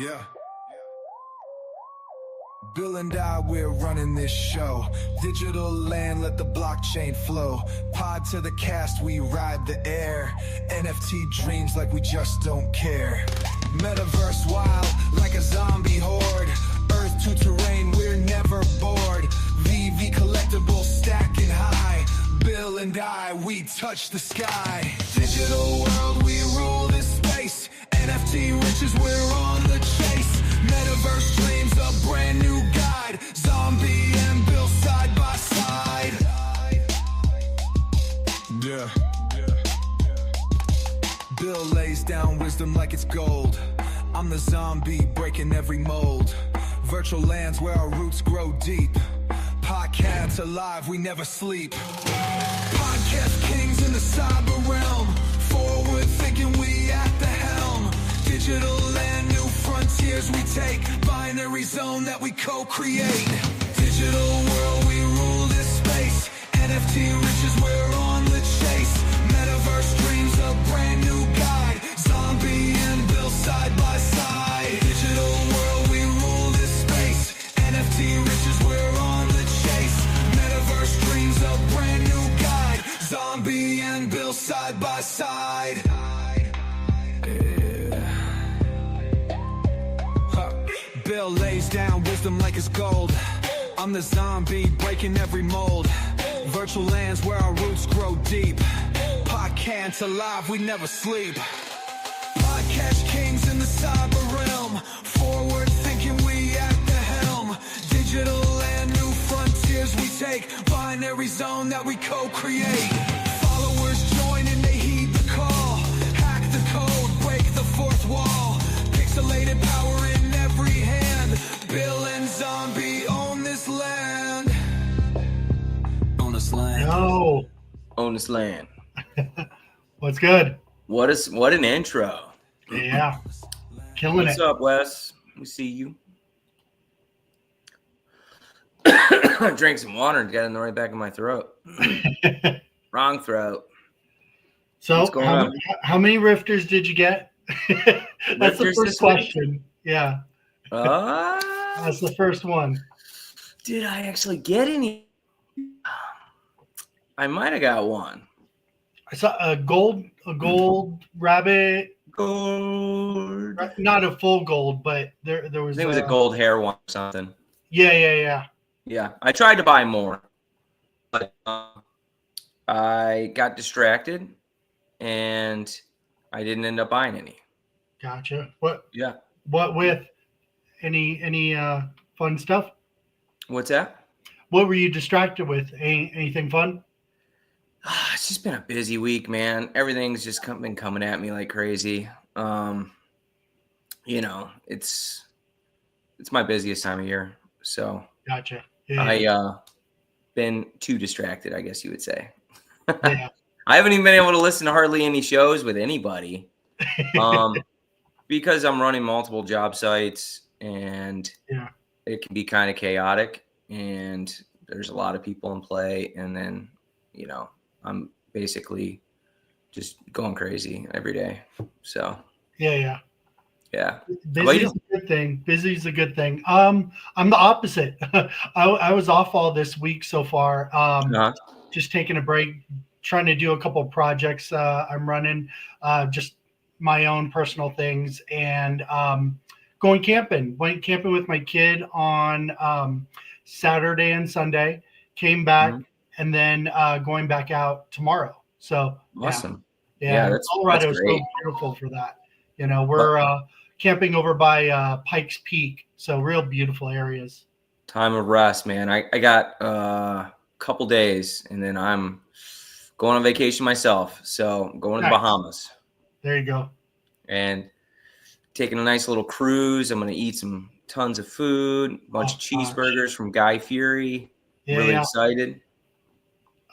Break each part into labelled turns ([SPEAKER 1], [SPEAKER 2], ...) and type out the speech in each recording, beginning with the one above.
[SPEAKER 1] Yeah. Bill and I, we're running this show. Digital land, let the blockchain flow. Pod to the cast, we ride the air. NFT dreams like we just don't care. Metaverse wild, like a zombie horde. Earth to terrain, we're never bored. VV collectibles stacking high. Bill and I, we touch the sky. Digital world, we rule this space. NFT riches, we're on the chase. Metaverse dreams, a brand new guide. Zombie and Bill side by side. Yeah. Bill lays down wisdom like it's gold. I'm the zombie breaking every mold. Virtual lands where our roots grow deep. Podcasts alive, we never sleep. Podcast kings in the cyber realm. Forward thinking, we at the helm. Digital land, new frontiers we take. Binary zone that we co-create. Digital world, we rule this space. NFT riches, we're on the chase. Metaverse dreams, a brand new guide. Zombie and Bill side by side. Digital world, we rule this space. NFT riches, we're on the chase. Metaverse dreams, a brand new guide. Zombie and Bill side by side. Bill lays down wisdom like it's gold. I'm the zombie breaking every mold. Virtual lands where our roots grow deep. Podcasts alive, we never sleep. Podcast kings in the cyber realm. Forward thinking, we at the helm. Digital land, new frontiers we take. Binary zone that we co-create. Followers join and they heed the call. Hack the code, break the fourth wall. Pixelated power in every hand. Bill and Zombie own this land. Own this land.
[SPEAKER 2] No.
[SPEAKER 3] Own this land.
[SPEAKER 2] What's good?
[SPEAKER 3] What an intro.
[SPEAKER 2] Yeah. Killing
[SPEAKER 3] What's
[SPEAKER 2] it.
[SPEAKER 3] up, Wes? We see you. I drank some water and got in the right back of my throat. Wrong throat.
[SPEAKER 2] So
[SPEAKER 3] What's going on?
[SPEAKER 2] how many rifters did you get? That's the
[SPEAKER 3] Rifters
[SPEAKER 2] first
[SPEAKER 3] this
[SPEAKER 2] question.
[SPEAKER 3] week?
[SPEAKER 2] Yeah. That's the first one.
[SPEAKER 3] Did I actually get any? I might have got one.
[SPEAKER 2] I saw a gold rabbit.
[SPEAKER 3] Gold.
[SPEAKER 2] Not a full gold, but there was.
[SPEAKER 3] I think it was a gold hair one or something.
[SPEAKER 2] Yeah.
[SPEAKER 3] Yeah, I tried to buy more, but I got distracted, and I didn't end up buying any.
[SPEAKER 2] Gotcha. What?
[SPEAKER 3] Yeah.
[SPEAKER 2] What with any fun stuff?
[SPEAKER 3] What's that?
[SPEAKER 2] What were you distracted with? Anything fun?
[SPEAKER 3] It's just been a busy week, man. Everything's just been coming at me like crazy. It's my busiest time of year, so
[SPEAKER 2] Gotcha. Yeah.
[SPEAKER 3] been too distracted, I guess you would say.
[SPEAKER 2] Yeah.
[SPEAKER 3] I haven't even been able to listen to hardly any shows with anybody, because I'm running multiple job sites, and it can be kind of chaotic, and there's a lot of people in play, and then I'm basically just going crazy every day. So
[SPEAKER 2] Yeah.
[SPEAKER 3] Busy
[SPEAKER 2] is a good thing. Busy is a good thing. I'm the opposite. I was off all this week so far. Just taking a break, trying to do a couple of projects I'm running, just my own personal things, and going camping. Went camping with my kid on Saturday and Sunday. Came back, and then going back out tomorrow. So
[SPEAKER 3] awesome.
[SPEAKER 2] Yeah, Colorado is so beautiful for that. We're camping over by Pikes Peak, so real beautiful areas.
[SPEAKER 3] Time of rest, man. I got a couple days, and then I'm going on vacation myself. So I'm going to the Bahamas.
[SPEAKER 2] There you go.
[SPEAKER 3] And taking a nice little cruise. I'm going to eat some tons of food, a bunch of cheeseburgers from Guy Fieri. Really excited.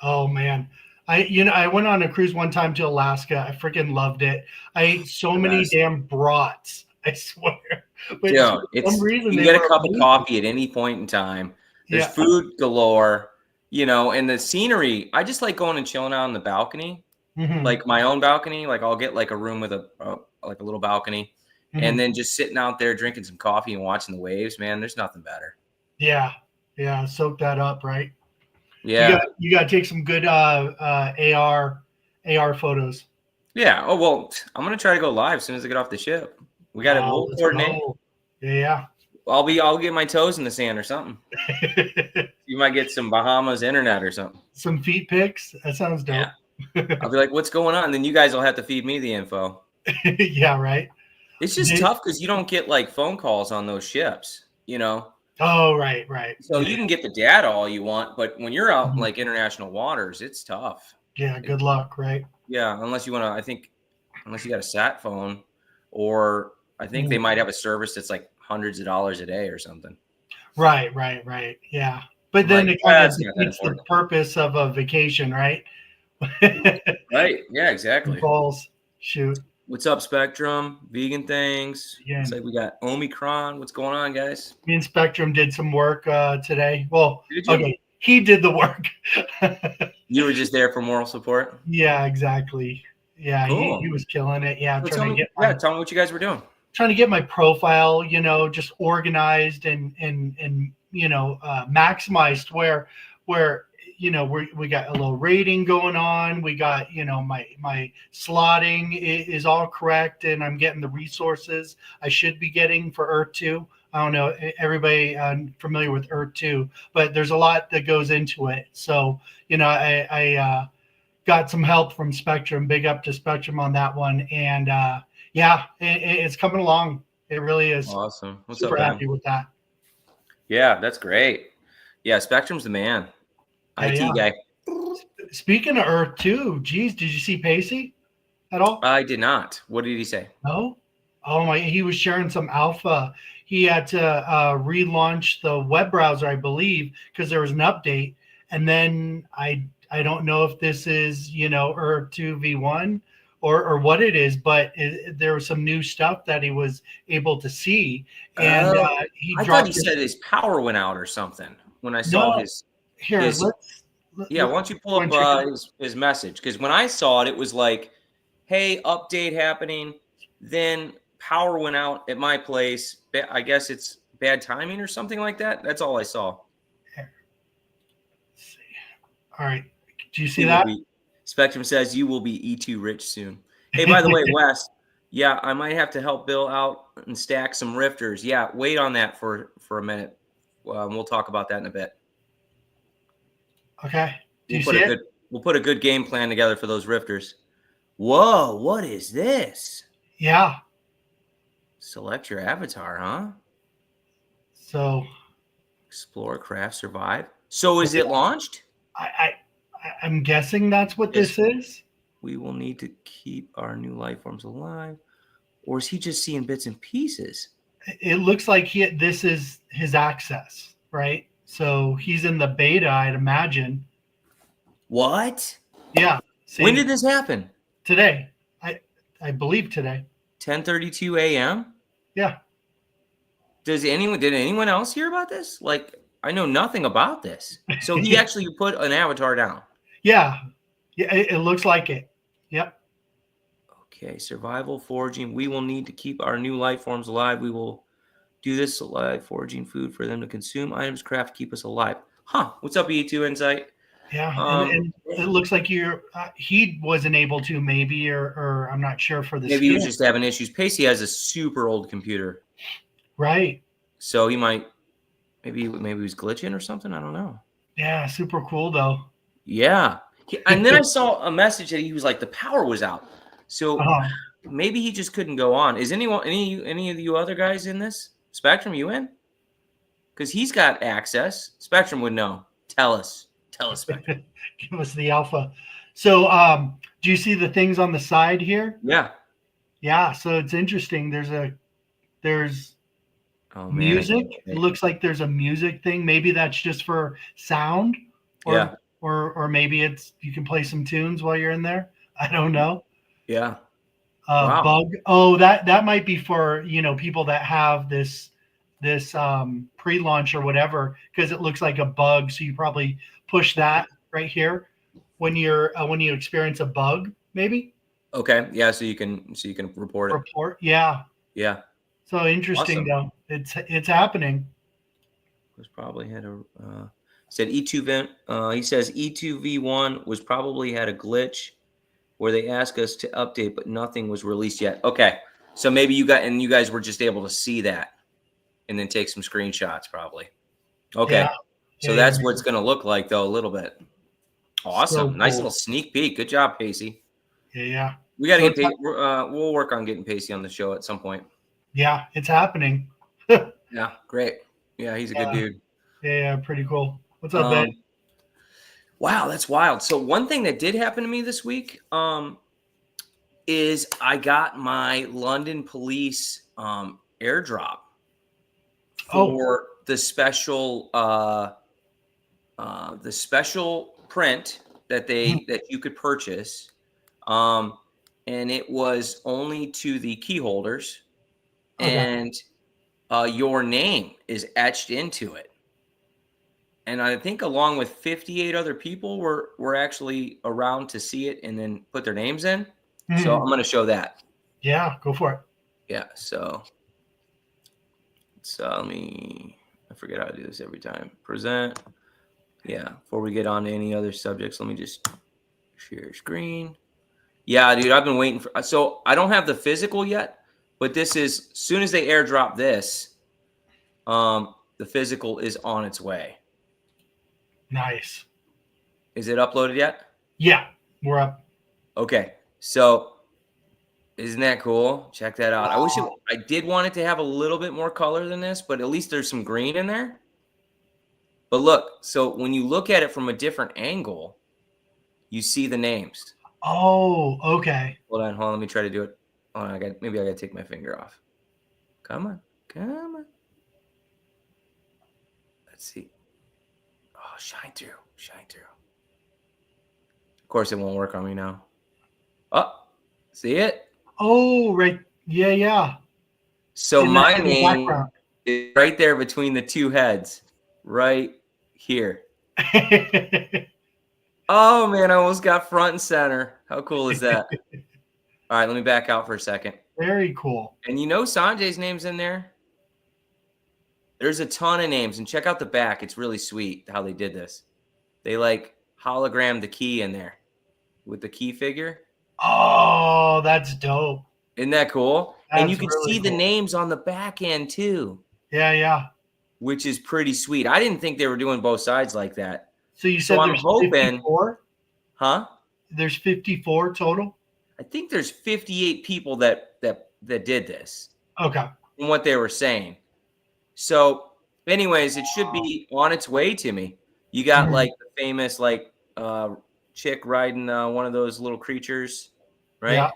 [SPEAKER 2] Oh man. I went on a cruise one time to Alaska. I freaking loved it. I ate so many damn brats. I swear. But
[SPEAKER 3] for
[SPEAKER 2] some reason
[SPEAKER 3] you get a cup of coffee at any point in time. There's food galore, and the scenery. I just like going and chilling out on the balcony, like my own balcony. Like I'll get like a room with a little balcony, and then just sitting out there drinking some coffee and watching the waves, man, there's nothing better.
[SPEAKER 2] Yeah. Yeah. Soak that up, right?
[SPEAKER 3] Yeah.
[SPEAKER 2] You got to take some good AR photos.
[SPEAKER 3] Yeah. Oh, well, I'm going to try to go live as soon as I get off the ship. We got it. We'll coordinate.
[SPEAKER 2] Yeah.
[SPEAKER 3] I'll get my toes in the sand or something. You might get some Bahamas internet or something.
[SPEAKER 2] Some feet pics. That sounds dope.
[SPEAKER 3] Yeah. I'll be like, what's going on? And then you guys will have to feed me the info.
[SPEAKER 2] Yeah, right.
[SPEAKER 3] It's just tough because you don't get like phone calls on those ships, you know?
[SPEAKER 2] Oh, right.
[SPEAKER 3] So you can get the data all you want, but when you're out in like international waters, it's tough.
[SPEAKER 2] Yeah, good luck, right?
[SPEAKER 3] Yeah, unless you got a sat phone, or I think they might have a service that's like hundreds of dollars a day or something.
[SPEAKER 2] Right. Yeah. But then it kind of defeats the purpose of a vacation, right?
[SPEAKER 3] Right. Yeah, exactly.
[SPEAKER 2] Balls. Shoot.
[SPEAKER 3] What's up, Spectrum? Vegan things.
[SPEAKER 2] Yeah.
[SPEAKER 3] It's like we got Omicron. What's going on, guys?
[SPEAKER 2] Me and Spectrum did some work today. Well, okay, he did the work.
[SPEAKER 3] You were just there for moral support?
[SPEAKER 2] Yeah, exactly. Yeah,
[SPEAKER 3] cool.
[SPEAKER 2] He was killing it. Yeah,
[SPEAKER 3] tell me what you guys were doing.
[SPEAKER 2] Trying to get my profile, just organized and maximized where we got a little rating going on. We got, my slotting is all correct, and I'm getting the resources I should be getting for Earth 2. I don't know, everybody familiar with Earth 2, but there's a lot that goes into it. So, I got some help from Spectrum. Big up to Spectrum on that one. And it's coming along. It really is.
[SPEAKER 3] Awesome. What's
[SPEAKER 2] super
[SPEAKER 3] up, man?
[SPEAKER 2] happy with that.
[SPEAKER 3] Yeah, that's great. Yeah, Spectrum's the man. IT guy.
[SPEAKER 2] Speaking of Earth 2, geez, did you see Pacey at all?
[SPEAKER 3] I did not. What did he say?
[SPEAKER 2] No? Oh my, he was sharing some alpha. He had to relaunch the web browser, I believe, because there was an update. And then I don't know if this is, Earth 2 V1 or what it is, but there was some new stuff that he was able to see. And
[SPEAKER 3] I thought he said his power went out or something when I saw his.
[SPEAKER 2] Here,
[SPEAKER 3] why don't you pull up his message? Because when I saw it, it was like, hey, update happening. Then power went out at my place. I guess it's bad timing or something like that. That's all I saw.
[SPEAKER 2] Here. Let's see. All right. Do you see that?
[SPEAKER 3] Spectrum says you will be E2 rich soon. Hey, by the way, Wes, yeah, I might have to help Bill out and stack some rifters. Yeah, wait on that for a minute. We'll talk about that in a bit.
[SPEAKER 2] Okay.
[SPEAKER 3] We'll put a good game plan together for those rifters. Whoa, what is this?
[SPEAKER 2] Yeah.
[SPEAKER 3] Select your avatar, huh?
[SPEAKER 2] So
[SPEAKER 3] explore, craft, survive. So is it launched?
[SPEAKER 2] I'm guessing that's what this is.
[SPEAKER 3] We will need to keep our new life forms alive. Or is he just seeing bits and pieces?
[SPEAKER 2] It looks like this is his access, right? So he's in the beta, I'd imagine.
[SPEAKER 3] What?
[SPEAKER 2] Yeah.
[SPEAKER 3] See, when did this happen?
[SPEAKER 2] Today. I believe today.
[SPEAKER 3] 10:32 a.m.
[SPEAKER 2] Yeah.
[SPEAKER 3] Did anyone else hear about this? Like, I know nothing about this. So he actually put an avatar down.
[SPEAKER 2] Yeah. Yeah, it looks like it. Yep.
[SPEAKER 3] Okay, survival, foraging. We will need to keep our new life forms alive. We will do this alive, foraging food for them to consume. Items, craft, keep us alive. Huh. What's up, E2 Insight?
[SPEAKER 2] Yeah, and it looks like he wasn't able to, maybe, or I'm not sure for the.
[SPEAKER 3] Maybe he was just having issues. Pacey has a super old computer,
[SPEAKER 2] right?
[SPEAKER 3] So he might, maybe he was glitching or something. I don't know.
[SPEAKER 2] Yeah, super cool though.
[SPEAKER 3] Yeah, and then I saw a message that he was like the power was out, so maybe he just couldn't go on. Is any of you other guys in this? Spectrum, you in? Because he's got access. Spectrum would know. Tell us, Spectrum.
[SPEAKER 2] Give us the alpha. So, do you see the things on the side here?
[SPEAKER 3] Yeah.
[SPEAKER 2] Yeah. So it's interesting. There's music. It looks like there's a music thing. Maybe that's just for sound. Or maybe you can play some tunes while you're in there. I don't know.
[SPEAKER 3] Yeah.
[SPEAKER 2] Wow. Bug. Oh, that might be for people that have this pre-launch or whatever, because it looks like a bug. So you probably push that right here when you experience a bug, maybe.
[SPEAKER 3] Okay. Yeah. So you can report it.
[SPEAKER 2] Yeah.
[SPEAKER 3] Yeah.
[SPEAKER 2] So interesting,
[SPEAKER 3] Awesome.
[SPEAKER 2] though. It's happening.
[SPEAKER 3] Was probably had a said E2 vent. He says E2V1 was probably had a glitch where they asked us to update, but nothing was released yet. Okay, so maybe you guys were just able to see that and then take some screenshots, probably. Okay,
[SPEAKER 2] Yeah.
[SPEAKER 3] so
[SPEAKER 2] Yeah,
[SPEAKER 3] that's what it's going to look like, though, a little bit. Awesome,
[SPEAKER 2] so
[SPEAKER 3] nice
[SPEAKER 2] cool.
[SPEAKER 3] little sneak peek. Good job, Pacey.
[SPEAKER 2] Yeah.
[SPEAKER 3] We got to
[SPEAKER 2] So
[SPEAKER 3] get Pacey. We'll work on getting Pacey on the show at some point.
[SPEAKER 2] yeah, it's happening.
[SPEAKER 3] Yeah, great. Yeah, he's a good dude.
[SPEAKER 2] Yeah, pretty cool. What's up, Ben?
[SPEAKER 3] Wow, that's wild. So one thing that did happen to me this week is I got my London police airdrop for the special print that you could purchase. And it was only to the key holders, and your name is etched into it. And I think along with 58 other people were actually around to see it and then put their names in. So I'm going to show that.
[SPEAKER 2] Yeah, go for it.
[SPEAKER 3] Yeah. So I forget how to do this every time. Present. Yeah. Before we get on to any other subjects, let me just share screen. Yeah, dude, I've been waiting for. So I don't have the physical yet, but this is as soon as they airdrop this, the physical is on its way.
[SPEAKER 2] Nice.
[SPEAKER 3] Is it uploaded yet?
[SPEAKER 2] Yeah, we're up.
[SPEAKER 3] Okay, so isn't that cool? Check that out.
[SPEAKER 2] Wow.
[SPEAKER 3] I did want it to have a little bit more color than this, but at least there's some green in there. But look, so when you look at it from a different angle, you see the names.
[SPEAKER 2] Oh, okay.
[SPEAKER 3] Hold on. Let me try to do it. Hold on, maybe I got to take my finger off. Come on. Let's see. Oh, shine through. Of course, it won't work on me now. Oh, see it?
[SPEAKER 2] Oh, right. Yeah.
[SPEAKER 3] So my name is right there between the two heads, right here. Oh, man, I almost got front and center. How cool is that? All right, let me back out for a second.
[SPEAKER 2] Very cool.
[SPEAKER 3] And Sanjay's name's in there. There's a ton of names. And check out the back. It's really sweet how they did this. They hologrammed the key in there with the key figure.
[SPEAKER 2] Oh, that's dope.
[SPEAKER 3] Isn't that cool? And you can
[SPEAKER 2] really
[SPEAKER 3] see the names on the back end too.
[SPEAKER 2] Yeah.
[SPEAKER 3] Which is pretty sweet. I didn't think they were doing both sides like that.
[SPEAKER 2] So you said there's 54?
[SPEAKER 3] Huh?
[SPEAKER 2] There's 54 total?
[SPEAKER 3] I think there's 58 people that did this.
[SPEAKER 2] Okay.
[SPEAKER 3] From what they were saying. So, anyways, it should be on its way to me. You got the famous chick riding one of those little creatures, right?
[SPEAKER 2] Yeah.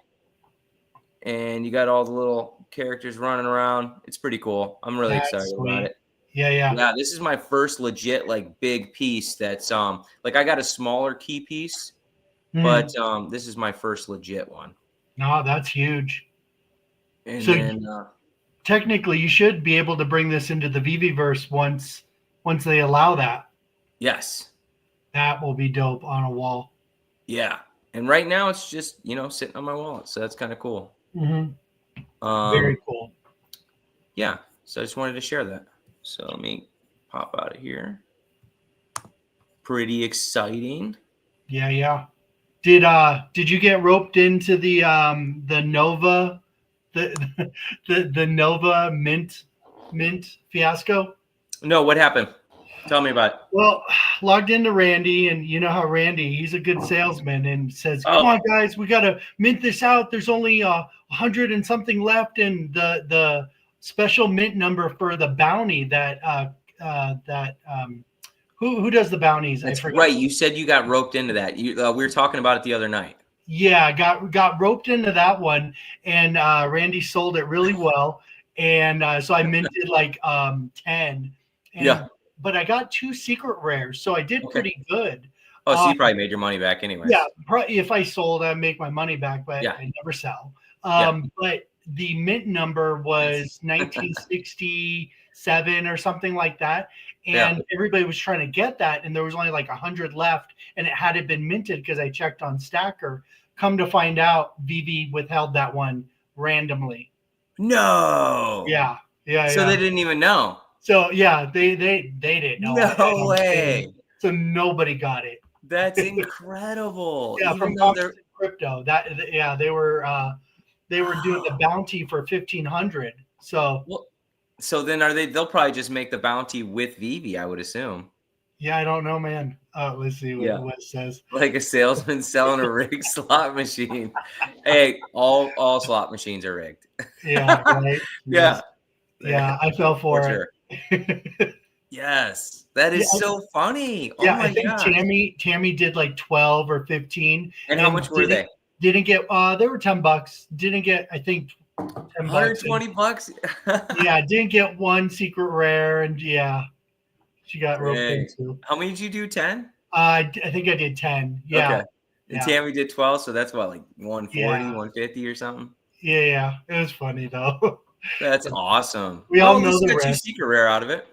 [SPEAKER 3] And you got all the little characters running around. It's pretty cool. I'm really excited about it.
[SPEAKER 2] Yeah.
[SPEAKER 3] Yeah, this is my first legit big piece that's I got a smaller key piece, but this is my first legit one.
[SPEAKER 2] No, that's huge.
[SPEAKER 3] And
[SPEAKER 2] so
[SPEAKER 3] then
[SPEAKER 2] technically you should be able to bring this into the VVverse once they allow that.
[SPEAKER 3] Yes.
[SPEAKER 2] That will be dope on a wall.
[SPEAKER 3] Yeah. And right now it's just, sitting on my wallet. So that's kind of cool.
[SPEAKER 2] Very cool.
[SPEAKER 3] Yeah. So I just wanted to share that. So let me pop out of here. Pretty exciting.
[SPEAKER 2] Yeah. Did you get roped into the Nova the Nova mint fiasco?
[SPEAKER 3] No, what happened? Tell me about it.
[SPEAKER 2] Well, logged into Randy, and you know how Randy, he's a good salesman, and says, "Come on, guys, we got to mint this out. There's only 100 and something left, and the special mint number for the bounty who does the bounties?"
[SPEAKER 3] That's right. You said you got roped into that. We were talking about it the other night.
[SPEAKER 2] Yeah, got roped into that one, and Randy sold it really well, and so I minted 10.
[SPEAKER 3] Yeah.
[SPEAKER 2] But I got 2 secret rares, so I did pretty good.
[SPEAKER 3] Oh, so you probably made your money back anyway.
[SPEAKER 2] Yeah, if I sold, I'd make my money back, but I never sell. But the mint number was 1967 or something like that, and everybody was trying to get that, and there was only 100 left, and it hadn't been minted because I checked on Stacker. Come to find out, VV withheld that one randomly.
[SPEAKER 3] No.
[SPEAKER 2] Yeah.
[SPEAKER 3] So they didn't even know.
[SPEAKER 2] So yeah, they didn't know.
[SPEAKER 3] No way.
[SPEAKER 2] So nobody got it.
[SPEAKER 3] That's incredible.
[SPEAKER 2] Yeah,
[SPEAKER 3] Even
[SPEAKER 2] from
[SPEAKER 3] though they're
[SPEAKER 2] crypto. They were doing the bounty for 1,500. So
[SPEAKER 3] well, so then they'll probably just make the bounty with Vivi, I would assume.
[SPEAKER 2] yeah, I don't know, man. Let's see what it says.
[SPEAKER 3] Like a salesman selling a rigged slot machine. Hey, all slot machines are rigged.
[SPEAKER 2] Yeah, right.
[SPEAKER 3] Yeah.
[SPEAKER 2] Yeah, I fell for it.
[SPEAKER 3] Yes, that is so funny. Oh
[SPEAKER 2] Yeah,
[SPEAKER 3] my
[SPEAKER 2] I think
[SPEAKER 3] gosh.
[SPEAKER 2] Tammy did like 12 or 15.
[SPEAKER 3] And how much were they?
[SPEAKER 2] Didn't get they were $10. Didn't get, I think, $10.
[SPEAKER 3] $120.
[SPEAKER 2] Yeah, didn't get one secret rare, and yeah, she got roped into.
[SPEAKER 3] How many did you do? 10?
[SPEAKER 2] I think I did 10. Yeah.
[SPEAKER 3] Okay. And Tammy did 12, so that's what, like 140, 150 or something?
[SPEAKER 2] Yeah. It was funny though.
[SPEAKER 3] That's awesome.
[SPEAKER 2] We all
[SPEAKER 3] at
[SPEAKER 2] know
[SPEAKER 3] least
[SPEAKER 2] the
[SPEAKER 3] you got
[SPEAKER 2] rest.
[SPEAKER 3] 2 secret rare out of it.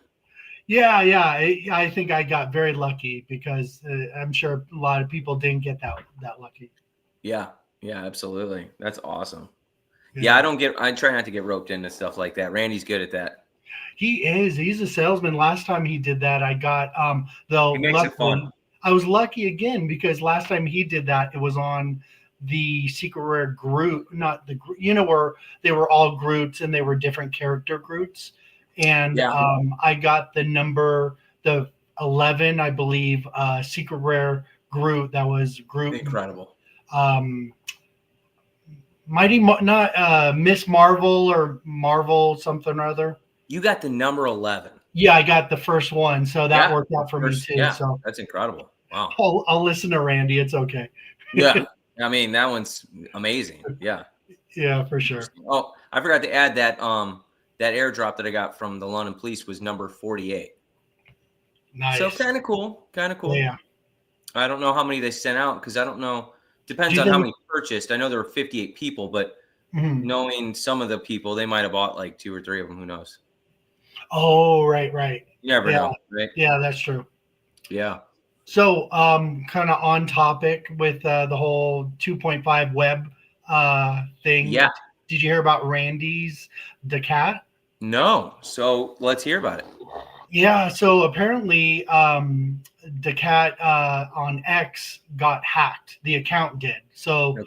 [SPEAKER 2] Yeah. I think I got very lucky because I'm sure a lot of people didn't get that lucky.
[SPEAKER 3] Yeah, absolutely. That's awesome. Yeah, I try not to get roped into stuff like that. Randy's good at that.
[SPEAKER 2] He is. He's a salesman. Last time he did that, I got though.
[SPEAKER 3] He makes it fun.
[SPEAKER 2] I was lucky again because last time he did that, it was on the secret rare Groot, not the where they were all Groots and they were different character Groots, and I got the 11, I believe, secret rare Groot. That was Groot.
[SPEAKER 3] Incredible.
[SPEAKER 2] Miss Marvel or Marvel something or other.
[SPEAKER 3] You got the number 11.
[SPEAKER 2] Yeah, I got the first one, so that worked out for me too.
[SPEAKER 3] Yeah,
[SPEAKER 2] so
[SPEAKER 3] that's incredible. Wow.
[SPEAKER 2] I'll listen to Randy. It's okay.
[SPEAKER 3] Yeah, I mean that one's amazing. Yeah.
[SPEAKER 2] Yeah, for sure.
[SPEAKER 3] Oh, I forgot to add that that airdrop that I got from the London Police was number 48.
[SPEAKER 2] Nice.
[SPEAKER 3] So kind of cool.
[SPEAKER 2] Yeah.
[SPEAKER 3] I don't know how many they sent out because I don't know. Depends on how many purchased. I know there were 58 people, but knowing some of the people, they might have bought like 2 or 3 of them. Who knows?
[SPEAKER 2] Oh, right.
[SPEAKER 3] You never know, right?
[SPEAKER 2] Yeah, that's true.
[SPEAKER 3] Yeah.
[SPEAKER 2] So, kind of on topic with the whole 2.5 web thing.
[SPEAKER 3] Yeah.
[SPEAKER 2] Did you hear about Randy's the cat?
[SPEAKER 3] No. So let's hear about it.
[SPEAKER 2] Yeah. So apparently, the cat on X got hacked. The account did. So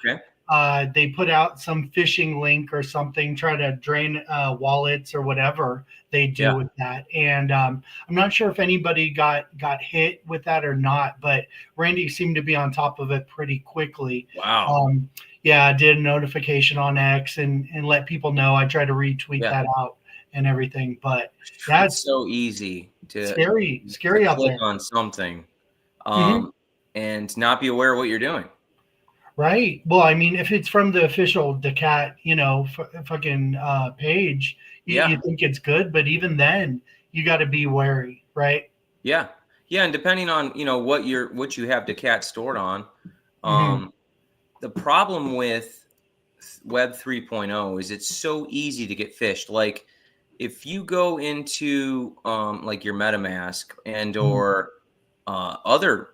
[SPEAKER 2] they put out some phishing link or something, try to drain wallets or whatever they do with that. And I'm not sure if anybody got hit with that or not, but Randy seemed to be on top of it pretty quickly.
[SPEAKER 3] Wow.
[SPEAKER 2] I did a notification on X and let people know. I tried to retweet that out and everything, but that's
[SPEAKER 3] so easy to
[SPEAKER 2] scary out
[SPEAKER 3] click
[SPEAKER 2] there
[SPEAKER 3] on something and not be aware of what you're doing.
[SPEAKER 2] Right. Well, I mean, if it's from the official Decat, fucking page, you think it's good, but even then, you got to be wary, right?
[SPEAKER 3] Yeah, and depending on what you have Decat stored on, the problem with Web 3.0 is it's so easy to get phished. Like if you go into like your MetaMask and or other,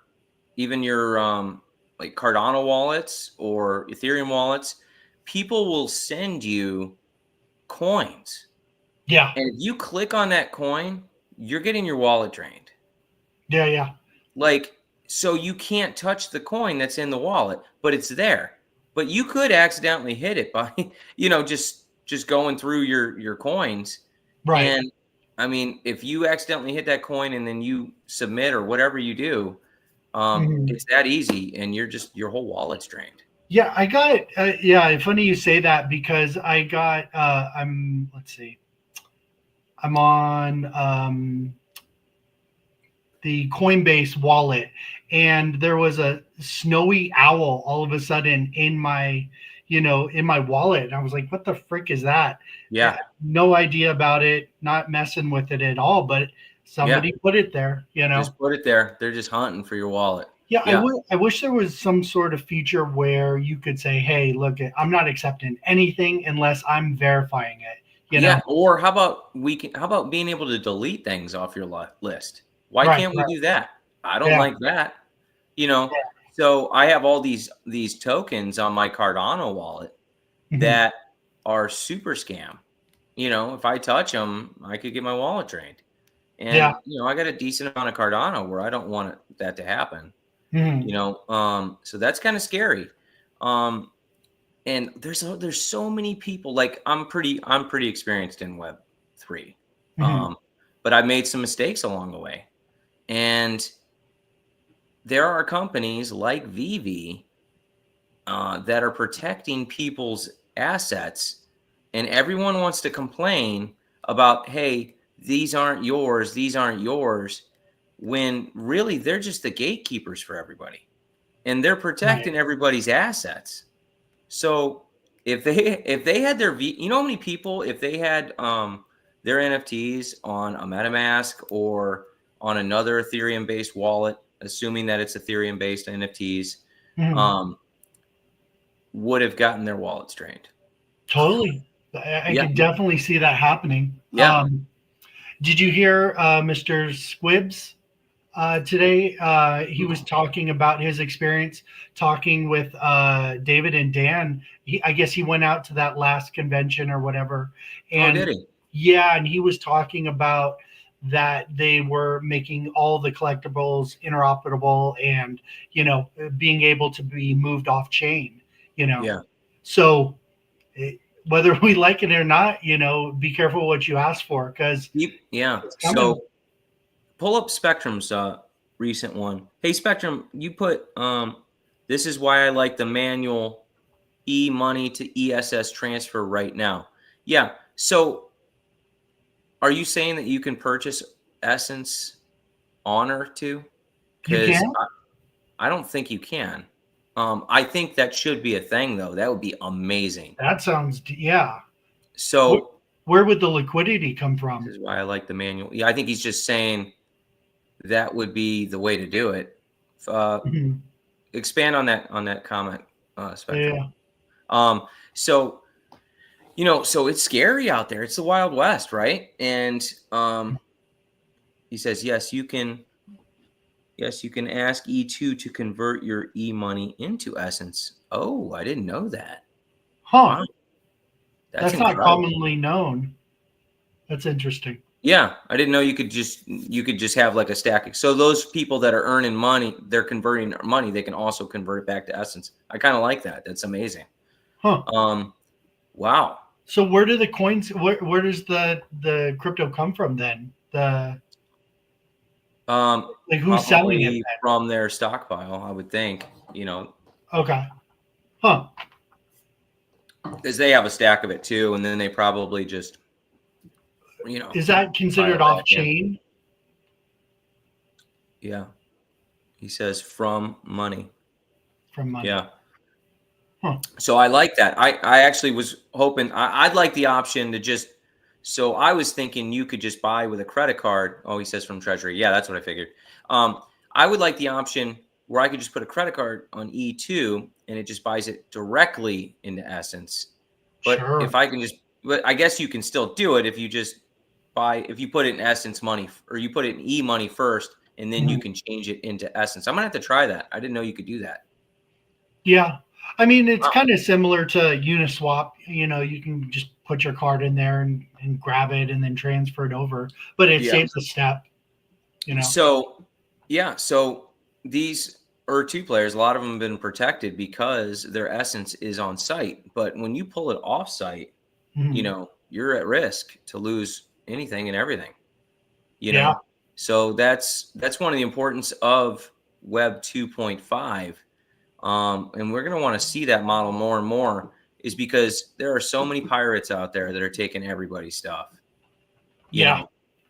[SPEAKER 3] even your like Cardano wallets or Ethereum wallets, people will send you coins.
[SPEAKER 2] Yeah.
[SPEAKER 3] And if you click on that coin, you're getting your wallet drained.
[SPEAKER 2] Yeah.
[SPEAKER 3] Like, so you can't touch the coin that's in the wallet, but it's there. But you could accidentally hit it by, just going through your coins.
[SPEAKER 2] Right.
[SPEAKER 3] And I mean, if you accidentally hit that coin and then you submit or whatever you do, it's that easy, and your whole wallet's drained.
[SPEAKER 2] Yeah, I got funny you say that because I got I'm on the Coinbase wallet, and there was a snowy owl all of a sudden in my wallet, and I was like, what the frick is that?
[SPEAKER 3] Yeah.
[SPEAKER 2] No idea about it, not messing with it at all, but somebody put it there,
[SPEAKER 3] Just put it there. They're just hunting for your wallet.
[SPEAKER 2] Yeah. I wish there was some sort of feature where you could say, hey, look, I'm not accepting anything unless I'm verifying it.
[SPEAKER 3] Yeah. Or how about being able to delete things off your list? Why can't we do that? I don't like that. So I have all these tokens on my Cardano wallet that are super scam. if I touch them, I could get my wallet drained.
[SPEAKER 2] Yeah.
[SPEAKER 3] And, I got a decent amount of Cardano where I don't want that to happen, so that's kind of scary. And there's so many people, like I'm pretty experienced in Web3. But I've made some mistakes along the way. And there are companies like Vivi that are protecting people's assets, and everyone wants to complain about, hey, these aren't yours, when really they're just the gatekeepers for everybody, and they're protecting everybody's assets. So if they had their how many people, if they had their NFTs on a MetaMask or on another Ethereum based wallet, assuming that it's Ethereum based NFTs, would have gotten their wallets drained.
[SPEAKER 2] Totally. I can definitely see that happening.
[SPEAKER 3] Yeah.
[SPEAKER 2] Did you hear Mr. Squibs today? He was talking about his experience talking with David and Dan. I guess he went out to that last convention or whatever. And
[SPEAKER 3] did he?
[SPEAKER 2] Yeah, and he was talking about that they were making all the collectibles interoperable and, being able to be moved off chain,
[SPEAKER 3] Yeah.
[SPEAKER 2] So whether we like it or not, be careful what you ask for, because
[SPEAKER 3] So pull up Spectrum's recent one. Hey, Spectrum, you put this is why I like the manual e-money to ESS transfer right now. Yeah. So are you saying that you can purchase Essence Honor too? Because I don't think you can. I think that should be a thing, though. That would be amazing.
[SPEAKER 2] That sounds,
[SPEAKER 3] So
[SPEAKER 2] where would the liquidity come from?
[SPEAKER 3] This is why I like the manual. Yeah, I think he's just saying that would be the way to do it. Expand on that comment, Spectrum.
[SPEAKER 2] Yeah.
[SPEAKER 3] So so it's scary out there. It's the Wild West, right? And he says, yes, you can ask E2 to convert your e-money into Essence. Oh, I didn't know that.
[SPEAKER 2] Huh.
[SPEAKER 3] Wow.
[SPEAKER 2] That's not commonly known. That's interesting.
[SPEAKER 3] Yeah, I didn't know you could just have like a stack. So those people that are earning money, they're converting money, they can also convert it back to Essence. I kind of like that. That's amazing.
[SPEAKER 2] Huh.
[SPEAKER 3] Wow.
[SPEAKER 2] So where do the coins? Where does the crypto come from then? Like who's selling it then?
[SPEAKER 3] From their stockpile, I would think.
[SPEAKER 2] Okay. Huh.
[SPEAKER 3] Because they have a stack of it too, and then they probably just
[SPEAKER 2] Is that considered off chain?
[SPEAKER 3] Yeah. He says from money.
[SPEAKER 2] From money.
[SPEAKER 3] Yeah.
[SPEAKER 2] Huh.
[SPEAKER 3] So I like that. I actually was hoping I'd like the option to just. So I was thinking you could just buy with a credit card. Oh, he says from Treasury. Yeah, that's what I figured. I would like the option where I could just put a credit card on E2 and it just buys it directly into Essence. But if I can but I guess you can still do it if you just if you put it in Essence money, or you put it in e-money first, and then you can change it into Essence. I'm gonna have to try that. I didn't know you could do that.
[SPEAKER 2] Yeah. I mean, it's kind of similar to Uniswap. You can just put your card in there and grab it and then transfer it over, but it saves a step.
[SPEAKER 3] So these ER2 players, a lot of them have been protected because their Essence is on site. But when you pull it off site, you're at risk to lose anything and everything. So that's one of the importance of Web 2.5. And we're going to want to see that model more and more, is because there are so many pirates out there that are taking everybody's stuff.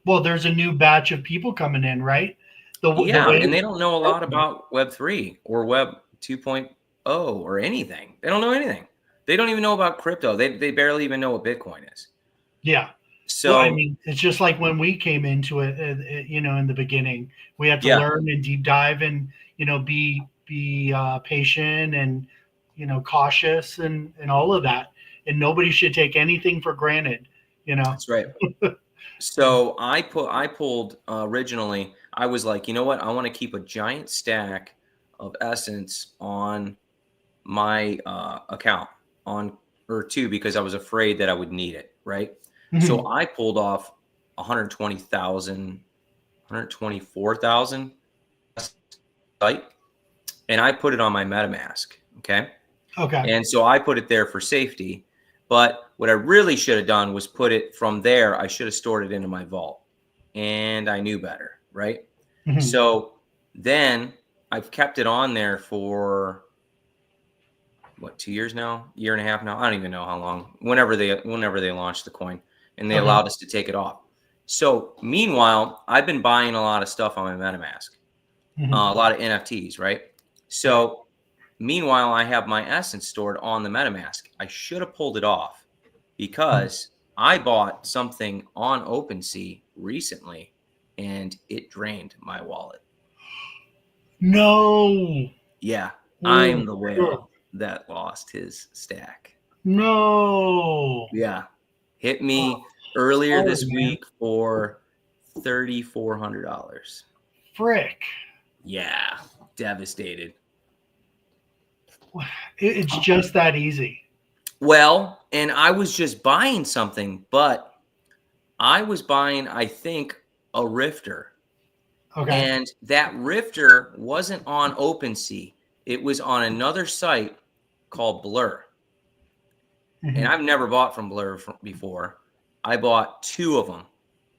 [SPEAKER 2] Well, there's a new batch of people coming in, right?
[SPEAKER 3] And they don't know a lot about Web 3 or Web 2.0 or anything. They don't know anything. They don't even know about crypto. They barely even know what Bitcoin is.
[SPEAKER 2] Yeah. So I mean, it's just like when we came into it, in the beginning, we had to learn and deep dive and be patient and cautious and all of that. And nobody should take anything for granted.
[SPEAKER 3] That's right. So I pulled originally. I was like, you know what? I want to keep a giant stack of Essence on my account on ER2 because I was afraid that I would need it. Right. So I pulled off 124,000 site, and I put it on my MetaMask. Okay. And so I put it there for safety. But what I really should have done was put it from there. I should have stored it into my vault, and I knew better. Right. So then I've kept it on there for what, 2 years now, year and a half now. I don't even know how long, whenever they launched the coin, and they allowed us to take it off. So meanwhile, I've been buying a lot of stuff on my MetaMask, a lot of NFTs, right? So meanwhile, I have my Essence stored on the MetaMask. I should have pulled it off because I bought something on OpenSea recently, and it drained my wallet.
[SPEAKER 2] No.
[SPEAKER 3] Yeah, I'm the whale that lost his stack.
[SPEAKER 2] No.
[SPEAKER 3] Yeah, hit me earlier this week for $3,400.
[SPEAKER 2] Frick.
[SPEAKER 3] Yeah, devastated.
[SPEAKER 2] It's just that easy.
[SPEAKER 3] Well, and I was just buying something, but I was buying, I think, a Rifter. And that Rifter wasn't on OpenSea. It was on another site called Blur. And I've never bought from Blur before. I bought 2 of them.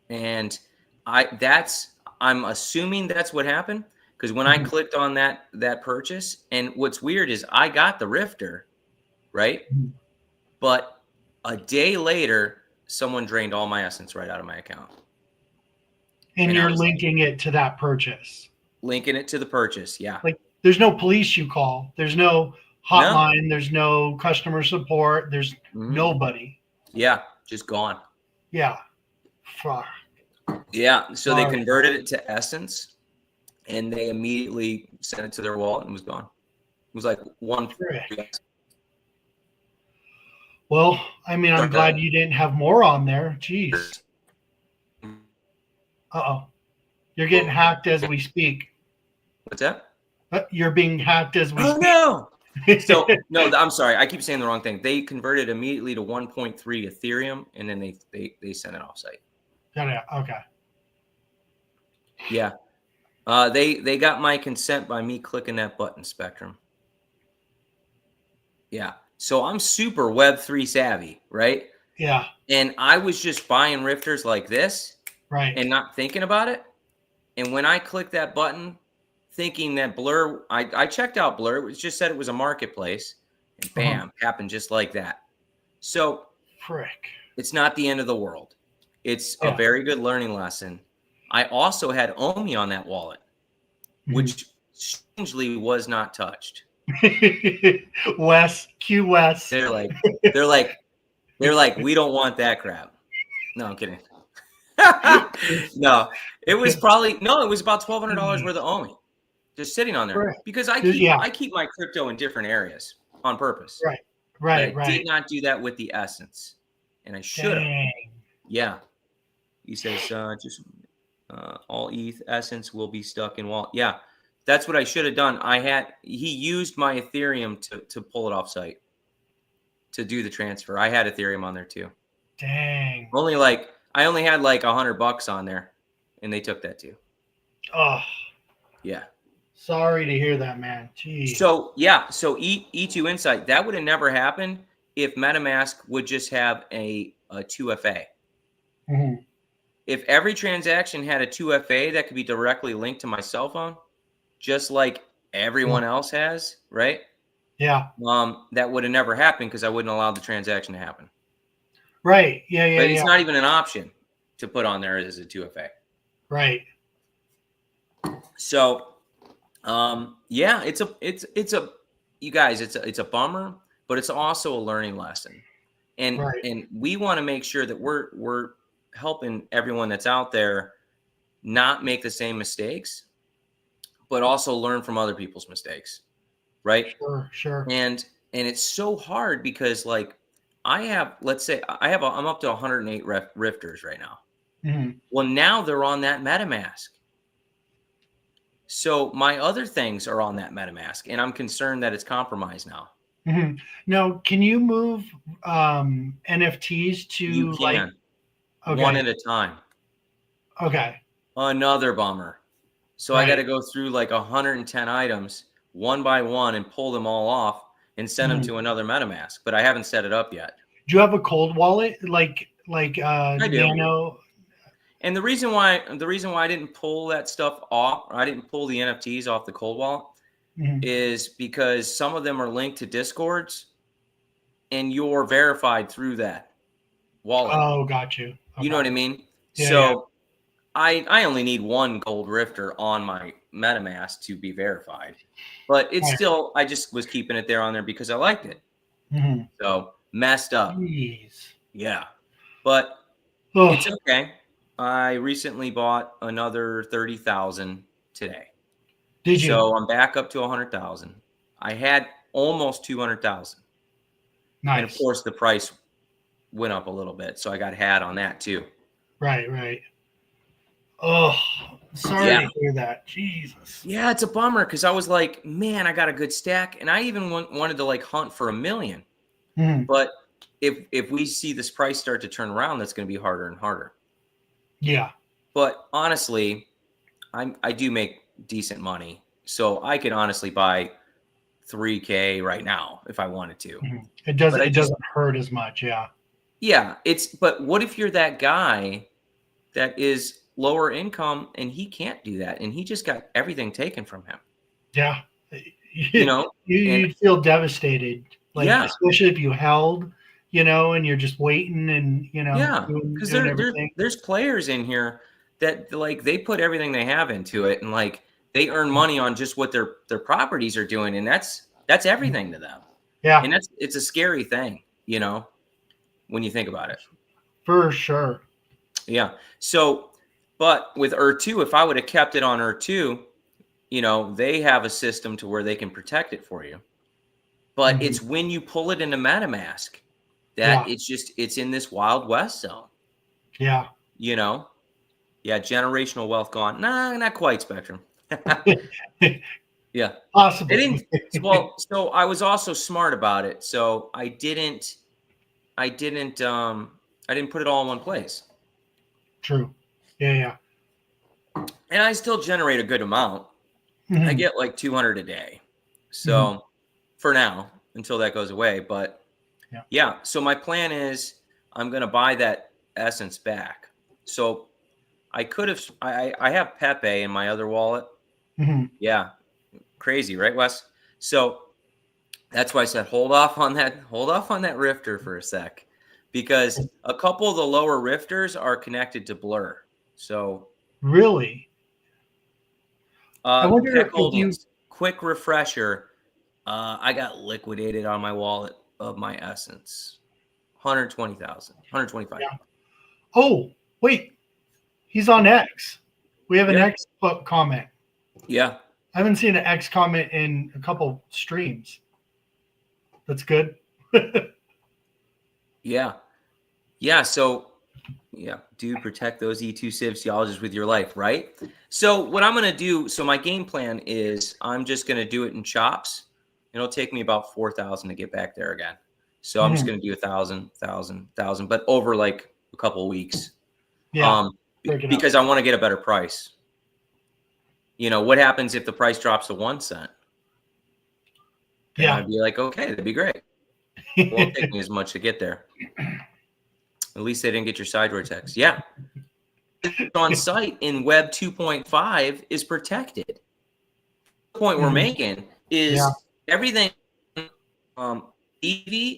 [SPEAKER 3] And I'm assuming that's what happened, because when I clicked on that purchase, and what's weird is I got the Rifter, right? But a day later, someone drained all my Essence right out of my account.
[SPEAKER 2] And you're linking it to that purchase.
[SPEAKER 3] Linking it to the purchase, yeah.
[SPEAKER 2] Like, there's no police you call. There's no hotline. No. There's no customer support. There's nobody.
[SPEAKER 3] Yeah, just gone.
[SPEAKER 2] Yeah. Fuck.
[SPEAKER 3] Yeah, so they converted it to Essence, and they immediately sent it to their wallet and was gone. It was like one.
[SPEAKER 2] Well, I mean, I'm glad you didn't have more on there. Jeez. Uh-oh. You're getting hacked as we speak.
[SPEAKER 3] What's that?
[SPEAKER 2] You're being hacked as we speak.
[SPEAKER 3] No. So, no, I'm sorry. I keep saying the wrong thing. They converted immediately to 1.3 Ethereum, and then they sent it off-site.
[SPEAKER 2] Yeah, okay.
[SPEAKER 3] Yeah. They got my consent by me clicking that button, Spectrum. Yeah. So I'm super Web3 savvy, right?
[SPEAKER 2] Yeah.
[SPEAKER 3] And I was just buying Rifters like this.
[SPEAKER 2] Right.
[SPEAKER 3] And not thinking about it. And when I clicked that button, thinking that Blur, I checked out Blur. It just said it was a marketplace. And bam, happened just like that. So
[SPEAKER 2] frick.
[SPEAKER 3] It's not the end of the world. It's a very good learning lesson. I also had Omi on that wallet, which strangely was not touched.
[SPEAKER 2] Wes, Q Wes.
[SPEAKER 3] They're like, we don't want that crap. No, I'm kidding. No, it was probably it was about $1,200 worth of Omi just sitting on there because I keep my crypto in different areas on purpose.
[SPEAKER 2] Right.
[SPEAKER 3] I did not do that with the Essence, and I should have. Yeah, he says just all ETH Essence will be stuck in wallet. Yeah, that's what I should have done. He used my Ethereum to pull it off site to do the transfer. I had Ethereum on there too.
[SPEAKER 2] Dang.
[SPEAKER 3] I only had like $100 on there, and they took that too.
[SPEAKER 2] Oh,
[SPEAKER 3] yeah.
[SPEAKER 2] Sorry to hear that, man. Jeez.
[SPEAKER 3] So E2 Insight, that would have never happened if MetaMask would just have a 2FA. If every transaction had a 2FA that could be directly linked to my cell phone, just like everyone else has, right?
[SPEAKER 2] Yeah.
[SPEAKER 3] That would have never happened because I wouldn't allow the transaction to happen.
[SPEAKER 2] Right. Yeah.
[SPEAKER 3] But it's not even an option to put on there as a 2FA.
[SPEAKER 2] Right.
[SPEAKER 3] So, it's a bummer, but it's also a learning lesson. And we want to make sure that we're helping everyone that's out there not make the same mistakes, but also learn from other people's mistakes. Right.
[SPEAKER 2] Sure.
[SPEAKER 3] And it's so hard because I'm up to 108 Rifters right now. Well, now they're on that MetaMask. So my other things are on that MetaMask, and I'm concerned that it's compromised now.
[SPEAKER 2] Now, can you move NFTs to Okay.
[SPEAKER 3] One at a time.
[SPEAKER 2] Okay.
[SPEAKER 3] Another bummer. So I got to go through like 110 items one by one and pull them all off and send them to another MetaMask. But I haven't set it up yet.
[SPEAKER 2] Do you have a cold wallet like
[SPEAKER 3] I do.
[SPEAKER 2] Nano?
[SPEAKER 3] And the reason why I didn't pull that stuff off, or I didn't pull the NFTs off the cold wallet, is because some of them are linked to Discords, and you're verified through that wallet.
[SPEAKER 2] Oh, got you. Okay.
[SPEAKER 3] You know what I mean?
[SPEAKER 2] Yeah,
[SPEAKER 3] so I only need one gold rifter on my MetaMask to be verified, but it's still, I just was keeping it there on there because I liked it. So messed up.
[SPEAKER 2] Jeez.
[SPEAKER 3] Yeah, but it's okay. I recently bought another 30,000 today.
[SPEAKER 2] Did you?
[SPEAKER 3] So I'm back up to 100,000. I had almost 200,000.
[SPEAKER 2] Nice.
[SPEAKER 3] And of course the price went up a little bit, so I got had on that too.
[SPEAKER 2] Right. Oh, sorry to hear that. Jesus.
[SPEAKER 3] Yeah, it's a bummer because I was like, man, I got a good stack, and I even wanted to like hunt for 1 million. But if we see this price start to turn around, that's going to be harder and harder.
[SPEAKER 2] Yeah.
[SPEAKER 3] But honestly, I do make decent money, so I could honestly buy 3K right now if I wanted to.
[SPEAKER 2] It doesn't hurt as much.
[SPEAKER 3] Yeah, but what if you're that guy that is lower income and he can't do that and he just got everything taken from him?
[SPEAKER 2] Yeah.
[SPEAKER 3] You know,
[SPEAKER 2] you'd feel devastated. Like, especially if you held, and you're just waiting and,
[SPEAKER 3] because there's players in here that like they put everything they have into it and like they earn money on just what their properties are doing, and that's everything to them.
[SPEAKER 2] Yeah,
[SPEAKER 3] and it's a scary thing, when you think about it.
[SPEAKER 2] For sure.
[SPEAKER 3] Yeah. So, but with Ur2, if I would have kept it on Ur2, they have a system to where they can protect it for you. But it's when you pull it into MetaMask that it's in this Wild West zone.
[SPEAKER 2] Yeah.
[SPEAKER 3] Generational wealth gone. Nah, not quite, Spectrum. Yeah.
[SPEAKER 2] Possibly.
[SPEAKER 3] So I was also smart about it. So I didn't put it all in one place.
[SPEAKER 2] True. Yeah.
[SPEAKER 3] And I still generate a good amount. I get like 200 a day. So for now, until that goes away. But so my plan is I'm going to buy that essence back. So I could have, I have Pepe in my other wallet. Yeah. Crazy, right, Wes? So that's why I said, hold off on that rifter for a sec, because a couple of the lower rifters are connected to Blur. So
[SPEAKER 2] really, I wonder if you...
[SPEAKER 3] Quick refresher. I got liquidated on my wallet of my essence. 120,000, 125.
[SPEAKER 2] Yeah. Oh, wait. He's on X. We have an X comment.
[SPEAKER 3] Yeah.
[SPEAKER 2] I haven't seen an X comment in a couple streams. That's good.
[SPEAKER 3] Yeah. So, dude, protect those E2 civs with your life, right? So what I'm going to do, so my game plan is I'm just going to do it in chops. It'll take me about 4,000 to get back there again. So I'm just going to do 1,000, but over like a couple of weeks. Yeah. Because I want to get a better price. What happens if the price drops to 1 cent? Then I'd be like, okay, that'd be great. It won't take me as much to get there. At least they didn't get your side door text. Yeah. On site in Web 2.5 is protected. The point we're making is everything EV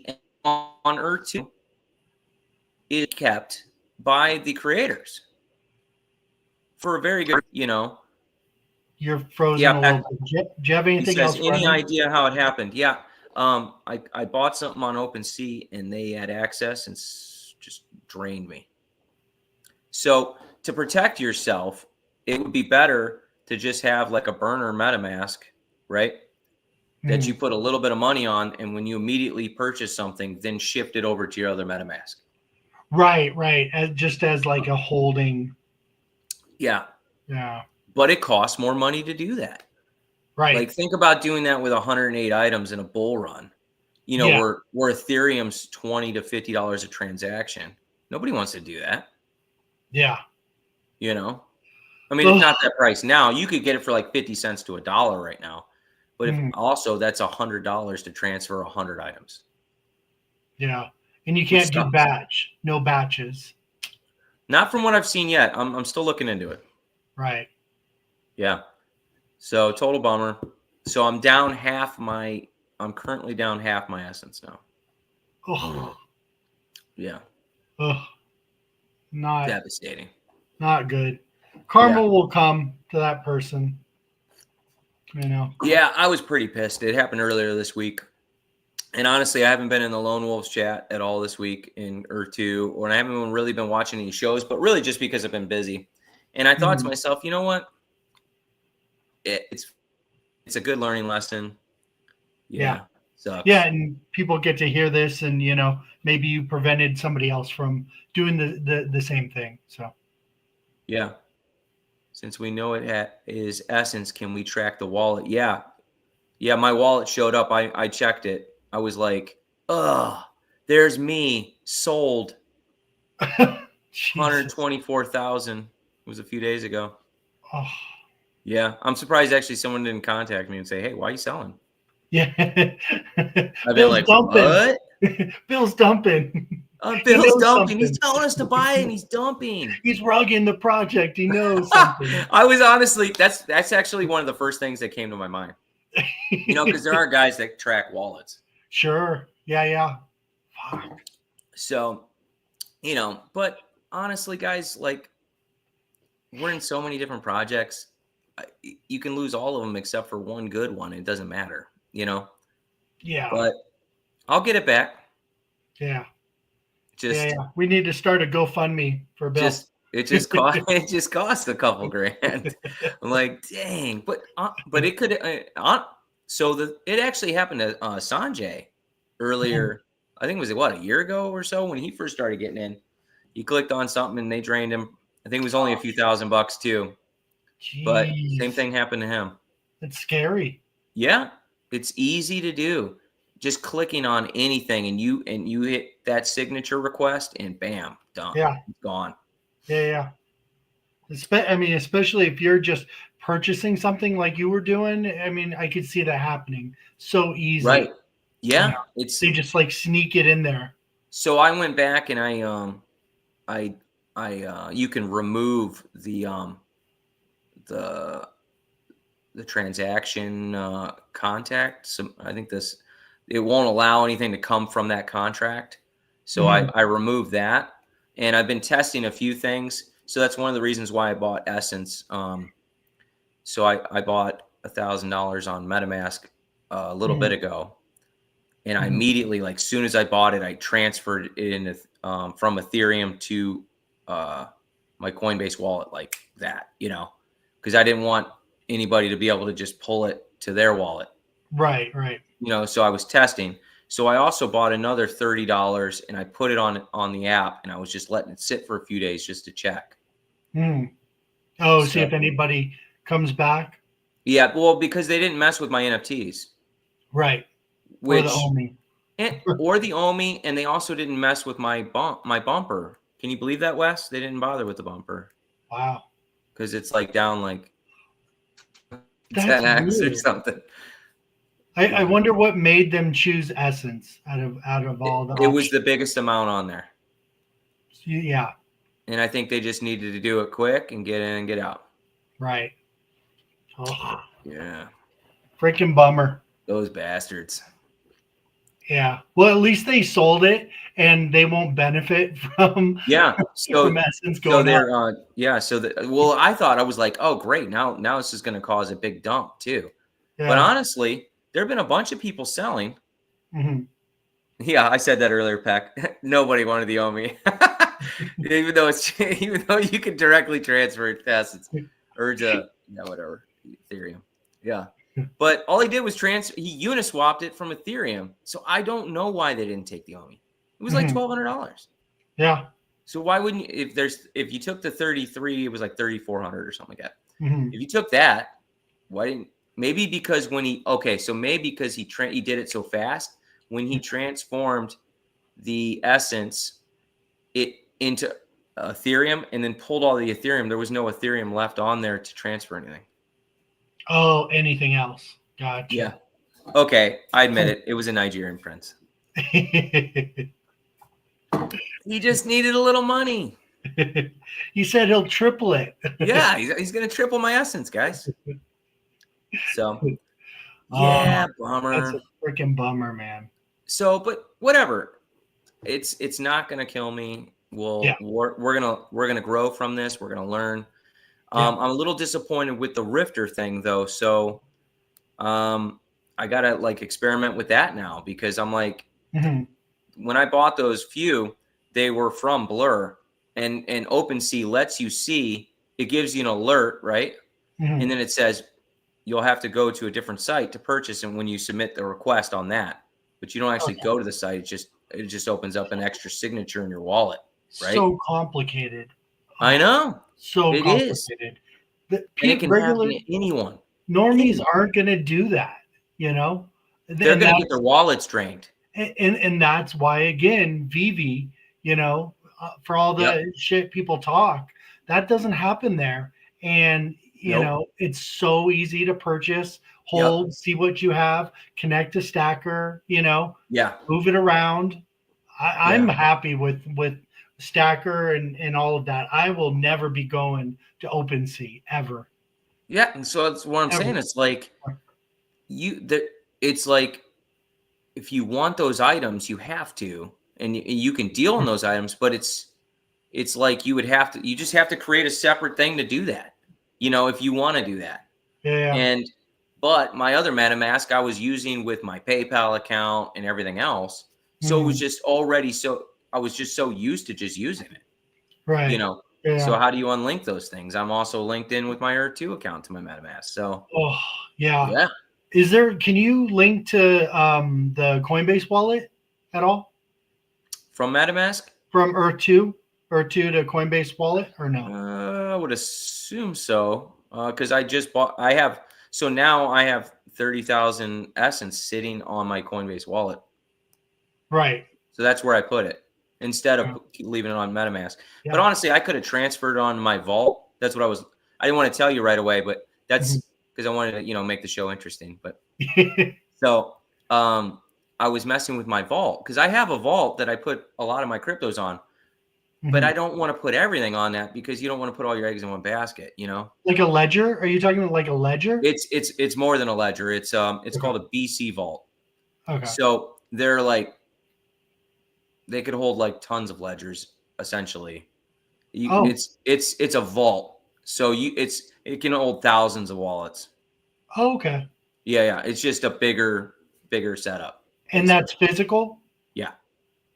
[SPEAKER 3] and on Ur2 is kept by the creators for a very good,
[SPEAKER 2] You're frozen a little bit. Do you have anything else?
[SPEAKER 3] Any idea how it happened? Yeah. I bought something on OpenSea and they had access and just drained me. So to protect yourself, it would be better to just have like a burner MetaMask, right? That you put a little bit of money on, and when you immediately purchase something, then shift it over to your other MetaMask.
[SPEAKER 2] Right. Just as like a holding. Yeah.
[SPEAKER 3] But it costs more money to do that.
[SPEAKER 2] Right.
[SPEAKER 3] Like think about doing that with 108 items in a bull run. Where Ethereum's $20 to $50 a transaction. Nobody wants to do that.
[SPEAKER 2] Yeah.
[SPEAKER 3] You know, I mean, it's not that price now. You could get it for like 50 cents to $1 right now. But if also that's $100 to transfer 100 items.
[SPEAKER 2] Yeah. And you can't do no batches.
[SPEAKER 3] Not from what I've seen yet. I'm still looking into it.
[SPEAKER 2] Right.
[SPEAKER 3] Yeah. So total bummer. So I'm currently down half my essence now.
[SPEAKER 2] Oh.
[SPEAKER 3] Yeah.
[SPEAKER 2] Oh. Not
[SPEAKER 3] devastating.
[SPEAKER 2] Not good. Karma will come to that person. You know.
[SPEAKER 3] Yeah, I was pretty pissed. It happened earlier this week. And honestly, I haven't been in the Lone Wolves chat at all this week or two, or I haven't really been watching any shows, but really just because I've been busy. And I thought to myself, you know what? It's a good learning lesson. Yeah. Sucks.
[SPEAKER 2] Yeah, and people get to hear this, and maybe you prevented somebody else from doing the same thing. So.
[SPEAKER 3] Yeah. Since we know it is Essence, can we track the wallet? Yeah. Yeah, my wallet showed up. I checked it. I was like, ugh, there's me sold. 124,000. It was a few days ago.
[SPEAKER 2] Oh.
[SPEAKER 3] Yeah, I'm surprised actually someone didn't contact me and say, hey, why are you selling?
[SPEAKER 2] Yeah.
[SPEAKER 3] I've been like, dumping. What?
[SPEAKER 2] Bill's dumping.
[SPEAKER 3] Bill's dumping. He's telling us to buy it and he's dumping.
[SPEAKER 2] He's rugging the project. He knows something.
[SPEAKER 3] I was honestly, that's actually one of the first things that came to my mind. Because there are guys that track wallets.
[SPEAKER 2] Sure. Yeah. Fuck.
[SPEAKER 3] So, but honestly, guys, like, we're in so many different projects. You can lose all of them except for one good one. It doesn't matter,
[SPEAKER 2] Yeah.
[SPEAKER 3] But I'll get it back.
[SPEAKER 2] Yeah. We need to start a GoFundMe for Bill.
[SPEAKER 3] It just cost a couple grand. I'm like, dang, but it could. It actually happened to Sanjay earlier. I think it was a year ago or so when he first started getting in. He clicked on something and they drained him. I think it was only a few $1,000 too. Jeez. But same thing happened to him.
[SPEAKER 2] It's scary.
[SPEAKER 3] Yeah, it's easy to do. Just clicking on anything and you hit that signature request and bam, done.
[SPEAKER 2] Yeah,
[SPEAKER 3] it's gone.
[SPEAKER 2] Yeah. I mean, especially if you're just purchasing something like you were doing. I mean, I could see that happening so easy.
[SPEAKER 3] Right. Yeah.
[SPEAKER 2] They just like sneak it in there.
[SPEAKER 3] So I went back and you can remove the transaction contact. So I think it won't allow anything to come from that contract. So I removed that, and I've been testing a few things. So that's one of the reasons why I bought Essence. So I bought $1,000 on MetaMask a little bit ago, and I immediately, like, soon as I bought it, I transferred it in from Ethereum to my Coinbase wallet, like that, because I didn't want anybody to be able to just pull it to their wallet.
[SPEAKER 2] Right.
[SPEAKER 3] So I was testing. So I also bought another $30 and I put it on the app, and I was just letting it sit for a few days just to check.
[SPEAKER 2] Oh, see if anybody comes back.
[SPEAKER 3] Yeah, well, because they didn't mess with my NFTs.
[SPEAKER 2] Right.
[SPEAKER 3] Or the OMI, and they also didn't mess with my bumper. Can you believe that, Wes? They didn't bother with the bumper.
[SPEAKER 2] Wow.
[SPEAKER 3] Because it's like down like 10x or something.
[SPEAKER 2] I wonder what made them choose Essence out of all the options.
[SPEAKER 3] It was the biggest amount on there.
[SPEAKER 2] Yeah.
[SPEAKER 3] And I think they just needed to do it quick and get in and get out.
[SPEAKER 2] Right. Oh.
[SPEAKER 3] Yeah.
[SPEAKER 2] Freaking bummer.
[SPEAKER 3] Those bastards.
[SPEAKER 2] Yeah. Well, at least they sold it, and they won't benefit from from Essence going up.
[SPEAKER 3] I thought, I was like, oh great, now this is going to cause a big dump too. Yeah. But honestly, there have been a bunch of people selling. Yeah, I said that earlier, Peck. Nobody wanted the OMI. even though you could directly transfer it to Essence or to whatever, Ethereum. Yeah. But all he did was he Uniswapped it from Ethereum. So I don't know why they didn't take the OMI. It was like $1,200.
[SPEAKER 2] Yeah.
[SPEAKER 3] So why wouldn't you, if you took the 33, it was like 3,400 or something like that. If you took that, why didn't, maybe because because he did it so fast, when he transformed the Essence it into Ethereum and then pulled all the Ethereum. There was no Ethereum left on there to transfer anything.
[SPEAKER 2] Oh, anything else? Gotcha.
[SPEAKER 3] Yeah. Okay, I admit it. It was a Nigerian prince. He just needed a little money.
[SPEAKER 2] He said he'll triple it.
[SPEAKER 3] Yeah, he's going to triple my essence, guys. So, yeah, bummer.
[SPEAKER 2] That's a freaking bummer, man.
[SPEAKER 3] So, but whatever. It's not going to kill me. We're gonna grow from this. We're gonna learn. I'm a little disappointed with the Rifter thing though. So, I gotta like experiment with that now because I'm like, when I bought those few, they were from Blur, and OpenSea lets you see. It gives you an alert, right? And then it says you'll have to go to a different site to purchase, and when you submit the request on that, but you don't actually go to the site. It just opens up an extra signature in your wallet. Right?
[SPEAKER 2] So complicated.
[SPEAKER 3] I know.
[SPEAKER 2] So
[SPEAKER 3] it
[SPEAKER 2] complicated.
[SPEAKER 3] And it can happen to anyone.
[SPEAKER 2] Normies aren't going to do that, you know?
[SPEAKER 3] They're going to get their wallets drained.
[SPEAKER 2] And that's why, again, Vivi, you know, for all the shit people talk, that doesn't happen there. And, you know, it's so easy to purchase, hold, see what you have, connect to Stacker, you know, move it around. I'm happy with Stacker and all of that. I will never be going to OpenSea ever.
[SPEAKER 3] Yeah, and so that's what I'm saying. It's like it's like if you want those items, you have to, and you can deal on those items, but it's like you just have to create a separate thing to do that. You know, if you want to do that.
[SPEAKER 2] Yeah.
[SPEAKER 3] But my other MetaMask I was using with my PayPal account and everything else. So it was just already I was just so used to just using it.
[SPEAKER 2] Right.
[SPEAKER 3] You know, so how do you unlink those things? I'm also linked in with my ERT2 account to my MetaMask. So,
[SPEAKER 2] yeah. Can you link to the Coinbase wallet at all?
[SPEAKER 3] From MetaMask?
[SPEAKER 2] From ERT2 to Coinbase wallet or no?
[SPEAKER 3] I would assume so. Because now I have 30,000 Essence sitting on my Coinbase wallet.
[SPEAKER 2] Right.
[SPEAKER 3] So that's where I put it instead of leaving it on MetaMask. But honestly, I could have transferred on my vault. That's what I didn't want to tell you right away, but that's because I wanted to, you know, make the show interesting. But so I was messing with my vault because I have a vault that I put a lot of my cryptos on, but I don't want to put everything on that because you don't want to put all your eggs in one basket, you know?
[SPEAKER 2] Like a ledger? Are you talking about like a ledger?
[SPEAKER 3] It's more than a ledger. It's called a BC vault.
[SPEAKER 2] Okay.
[SPEAKER 3] So they could hold like tons of ledgers essentially. It's a vault. So it can hold thousands of wallets.
[SPEAKER 2] Oh, okay.
[SPEAKER 3] Yeah. It's just a bigger setup.
[SPEAKER 2] And that's physical?
[SPEAKER 3] Yeah.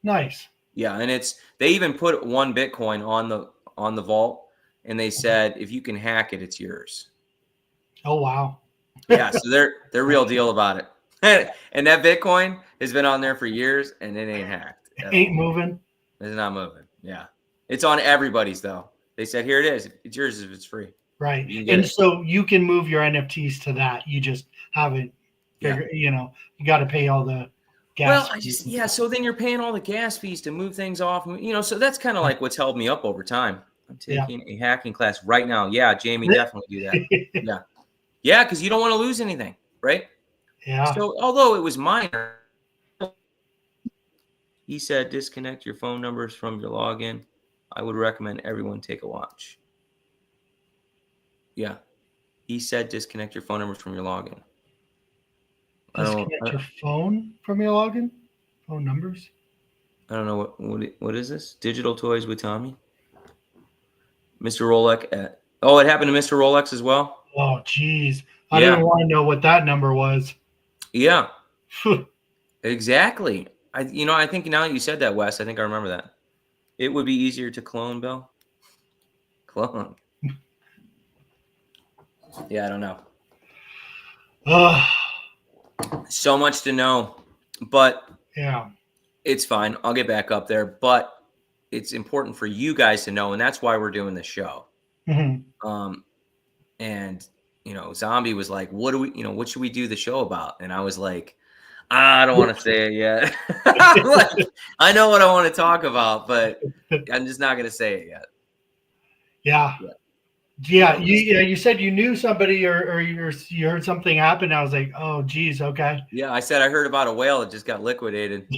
[SPEAKER 2] Nice.
[SPEAKER 3] Yeah, and they even put 1 Bitcoin on the vault, and they said if you can hack it, it's yours.
[SPEAKER 2] Oh wow.
[SPEAKER 3] Yeah, so they're real deal about it. And that Bitcoin has been on there for years, and it ain't hacked.
[SPEAKER 2] Ain't moving.
[SPEAKER 3] It's not moving. Yeah, it's on everybody's though. They said here it is. It's yours if it's free.
[SPEAKER 2] Right, and so you can move your NFTs to that. You just haven't figured. You know, you got to pay all the gas.
[SPEAKER 3] Well, so then you're paying all the gas fees to move things off. You know, so that's kind of like what's held me up over time. I'm taking a hacking class right now. Yeah, Jamie, definitely do that. Yeah, because you don't want to lose anything, right?
[SPEAKER 2] Yeah.
[SPEAKER 3] So although it was minor, he said disconnect your phone numbers from your login. I would recommend everyone take a watch. Yeah. He said disconnect your phone numbers from your login.
[SPEAKER 2] Disconnect your phone from your login? Phone numbers?
[SPEAKER 3] I don't know what is this? Digital Toys with Tommy? Mr. Rolex it happened to Mr. Rolex as well?
[SPEAKER 2] Oh, geez. I didn't want to know what that number was.
[SPEAKER 3] Yeah. Exactly. I think now you said that, Wes. I think I remember that. It would be easier to clone, Bill. Clone. Yeah, I don't know. So much to know, but it's fine. I'll get back up there, but it's important for you guys to know, and that's why we're doing this show. And Zombie was like, what should we do the show about? And I was like, I don't want to say it yet. Like, I know what I want to talk about, but I'm just not going to say it yet.
[SPEAKER 2] Yeah. Yeah, you said you knew somebody or you heard something happen. I was like, oh, geez, okay.
[SPEAKER 3] Yeah, I said I heard about a whale that just got liquidated.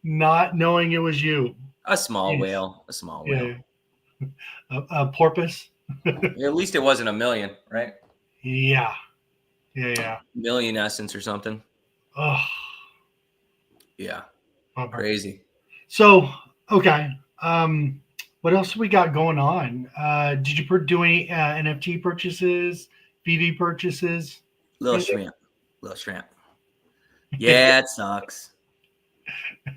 [SPEAKER 2] Not knowing it was you.
[SPEAKER 3] A small
[SPEAKER 2] Jeez.
[SPEAKER 3] whale. A small whale.
[SPEAKER 2] Yeah. A porpoise.
[SPEAKER 3] At least it wasn't a million, right?
[SPEAKER 2] Yeah. Yeah.
[SPEAKER 3] Million essence or something.
[SPEAKER 2] Oh.
[SPEAKER 3] Yeah.
[SPEAKER 2] Bummer.
[SPEAKER 3] Crazy.
[SPEAKER 2] So, okay. What else we got going on? Did you do any NFT purchases, VV purchases?
[SPEAKER 3] Little shrimp. Yeah, it sucks.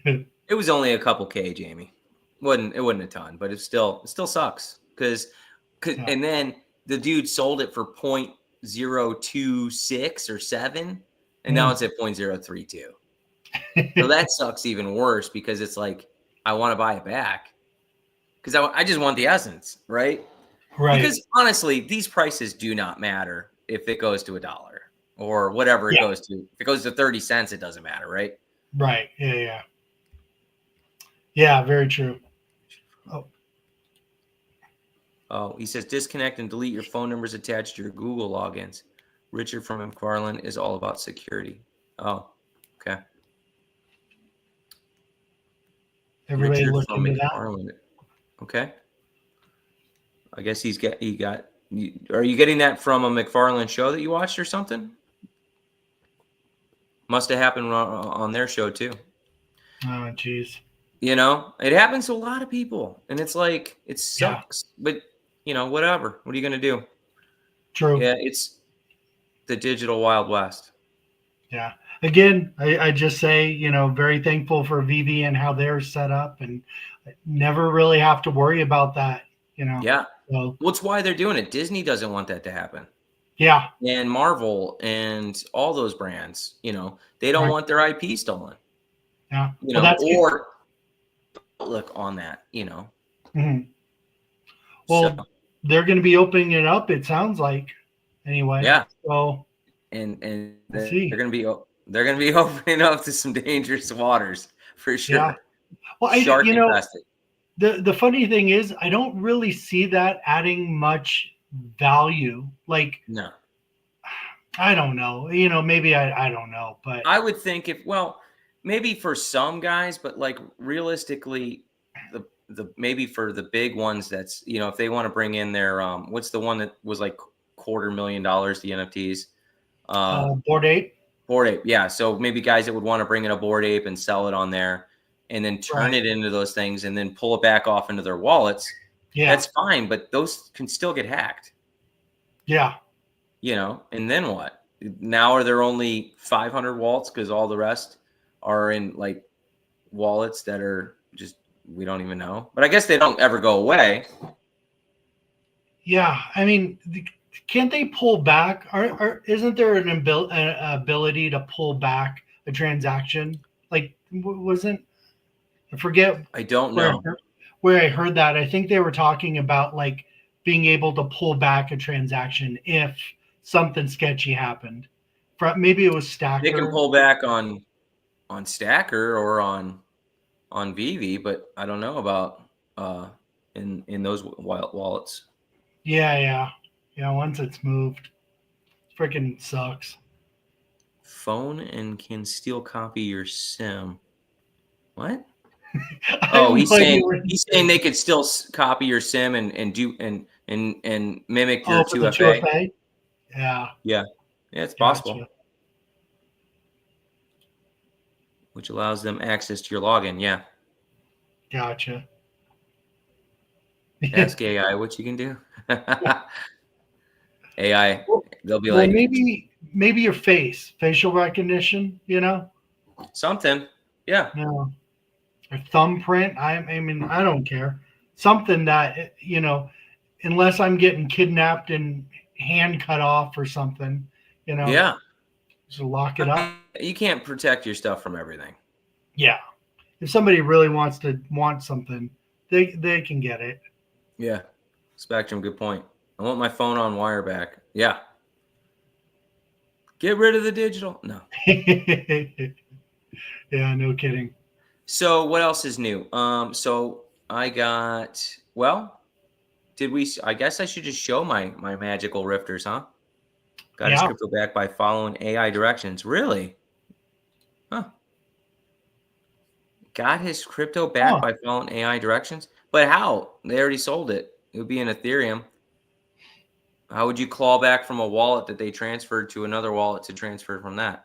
[SPEAKER 3] It was only a couple K, Jamie. It wasn't a ton, but it still sucks because and then the dude sold it for 0.026 or 7, and now it's at 0.032. So that sucks even worse because it's like I want to buy it back because I just want the essence, right?
[SPEAKER 2] Right.
[SPEAKER 3] Because honestly, these prices do not matter if it goes to $1 or whatever it goes to. If it goes to 30 cents, it doesn't matter, right?
[SPEAKER 2] Right. Yeah. Yeah, very true.
[SPEAKER 3] Oh, he says disconnect and delete your phone numbers attached to your Google logins. Richard from McFarland is all about security. Oh, okay.
[SPEAKER 2] Everybody
[SPEAKER 3] Richard
[SPEAKER 2] look
[SPEAKER 3] from
[SPEAKER 2] into
[SPEAKER 3] McFarland. That. Okay. I guess he got. Are you getting that from a McFarland show that you watched or something? Must have happened on their show too.
[SPEAKER 2] Oh, geez.
[SPEAKER 3] You know, it happens to a lot of people, and it's like it sucks, but whatever. What are you gonna do?
[SPEAKER 2] True.
[SPEAKER 3] Yeah, it's the digital Wild West.
[SPEAKER 2] Yeah. Again, I just say, very thankful for VV and how they're set up, and never really have to worry about that.
[SPEAKER 3] Yeah.
[SPEAKER 2] So,
[SPEAKER 3] well, it's why they're doing it. Disney doesn't want that to happen.
[SPEAKER 2] Yeah.
[SPEAKER 3] And Marvel and all those brands, they don't want their IP stolen.
[SPEAKER 2] Yeah.
[SPEAKER 3] Or look on that,
[SPEAKER 2] Mm-hmm. Well, they're going to be opening it up. It sounds like, anyway.
[SPEAKER 3] Yeah.
[SPEAKER 2] So,
[SPEAKER 3] and they're going to be opening up to some dangerous waters for sure.
[SPEAKER 2] Yeah. Well,
[SPEAKER 3] Shark infested.
[SPEAKER 2] The funny thing is, I don't really see that adding much value. Like,
[SPEAKER 3] no,
[SPEAKER 2] I don't know. Maybe I don't know, but
[SPEAKER 3] I would think maybe for some guys, but like realistically, the maybe for the big ones, that's if they want to bring in their what's the one that was like $250,000 the NFTs,
[SPEAKER 2] Bored Ape.
[SPEAKER 3] Bored Ape, yeah. So maybe guys that would want to bring in a Bored Ape and sell it on there, and then turn it into those things, and then pull it back off into their wallets. Yeah, that's fine, but those can still get hacked.
[SPEAKER 2] Yeah.
[SPEAKER 3] And then what? Now are there only 500 wallets because all the rest are in like wallets that are just we don't even know. But I guess they don't ever go away.
[SPEAKER 2] Yeah, I mean, can't they pull back? Isn't there an ability to pull back a transaction? Like, wasn't I forget?
[SPEAKER 3] I don't know
[SPEAKER 2] where I heard that. I think they were talking about like being able to pull back a transaction if something sketchy happened. Maybe it was Stacker.
[SPEAKER 3] They can pull back on Stacker or on VV, but I don't know about in those wallets.
[SPEAKER 2] Yeah. Once it's moved, it freaking sucks.
[SPEAKER 3] Phone and can still copy your SIM. What? Oh, he's saying they could still copy your SIM and do and mimic your 2FA. Yeah, it's possible. Gotcha. Which allows them access to your login. Yeah.
[SPEAKER 2] Gotcha.
[SPEAKER 3] Ask AI what you can do. AI, they'll be like
[SPEAKER 2] maybe your facial recognition.
[SPEAKER 3] Something. Yeah.
[SPEAKER 2] Or thumbprint. I mean, I don't care. Something that unless I'm getting kidnapped and hand cut off or something,
[SPEAKER 3] Yeah.
[SPEAKER 2] Just lock it up.
[SPEAKER 3] You can't protect your stuff from everything.
[SPEAKER 2] Yeah. If somebody really wants something, they can get it.
[SPEAKER 3] Yeah. Spectrum, good point. I want my phone on wire back. Yeah. Get rid of the digital. No.
[SPEAKER 2] Yeah, no kidding.
[SPEAKER 3] So what else is new? So I got, well, I guess I should just show my magical rifters, huh? Got his crypto back by following AI directions. Really? Huh. Got his crypto back by following AI directions? But how? They already sold it. It would be in Ethereum. How would you claw back from a wallet that they transferred to another wallet to transfer from that?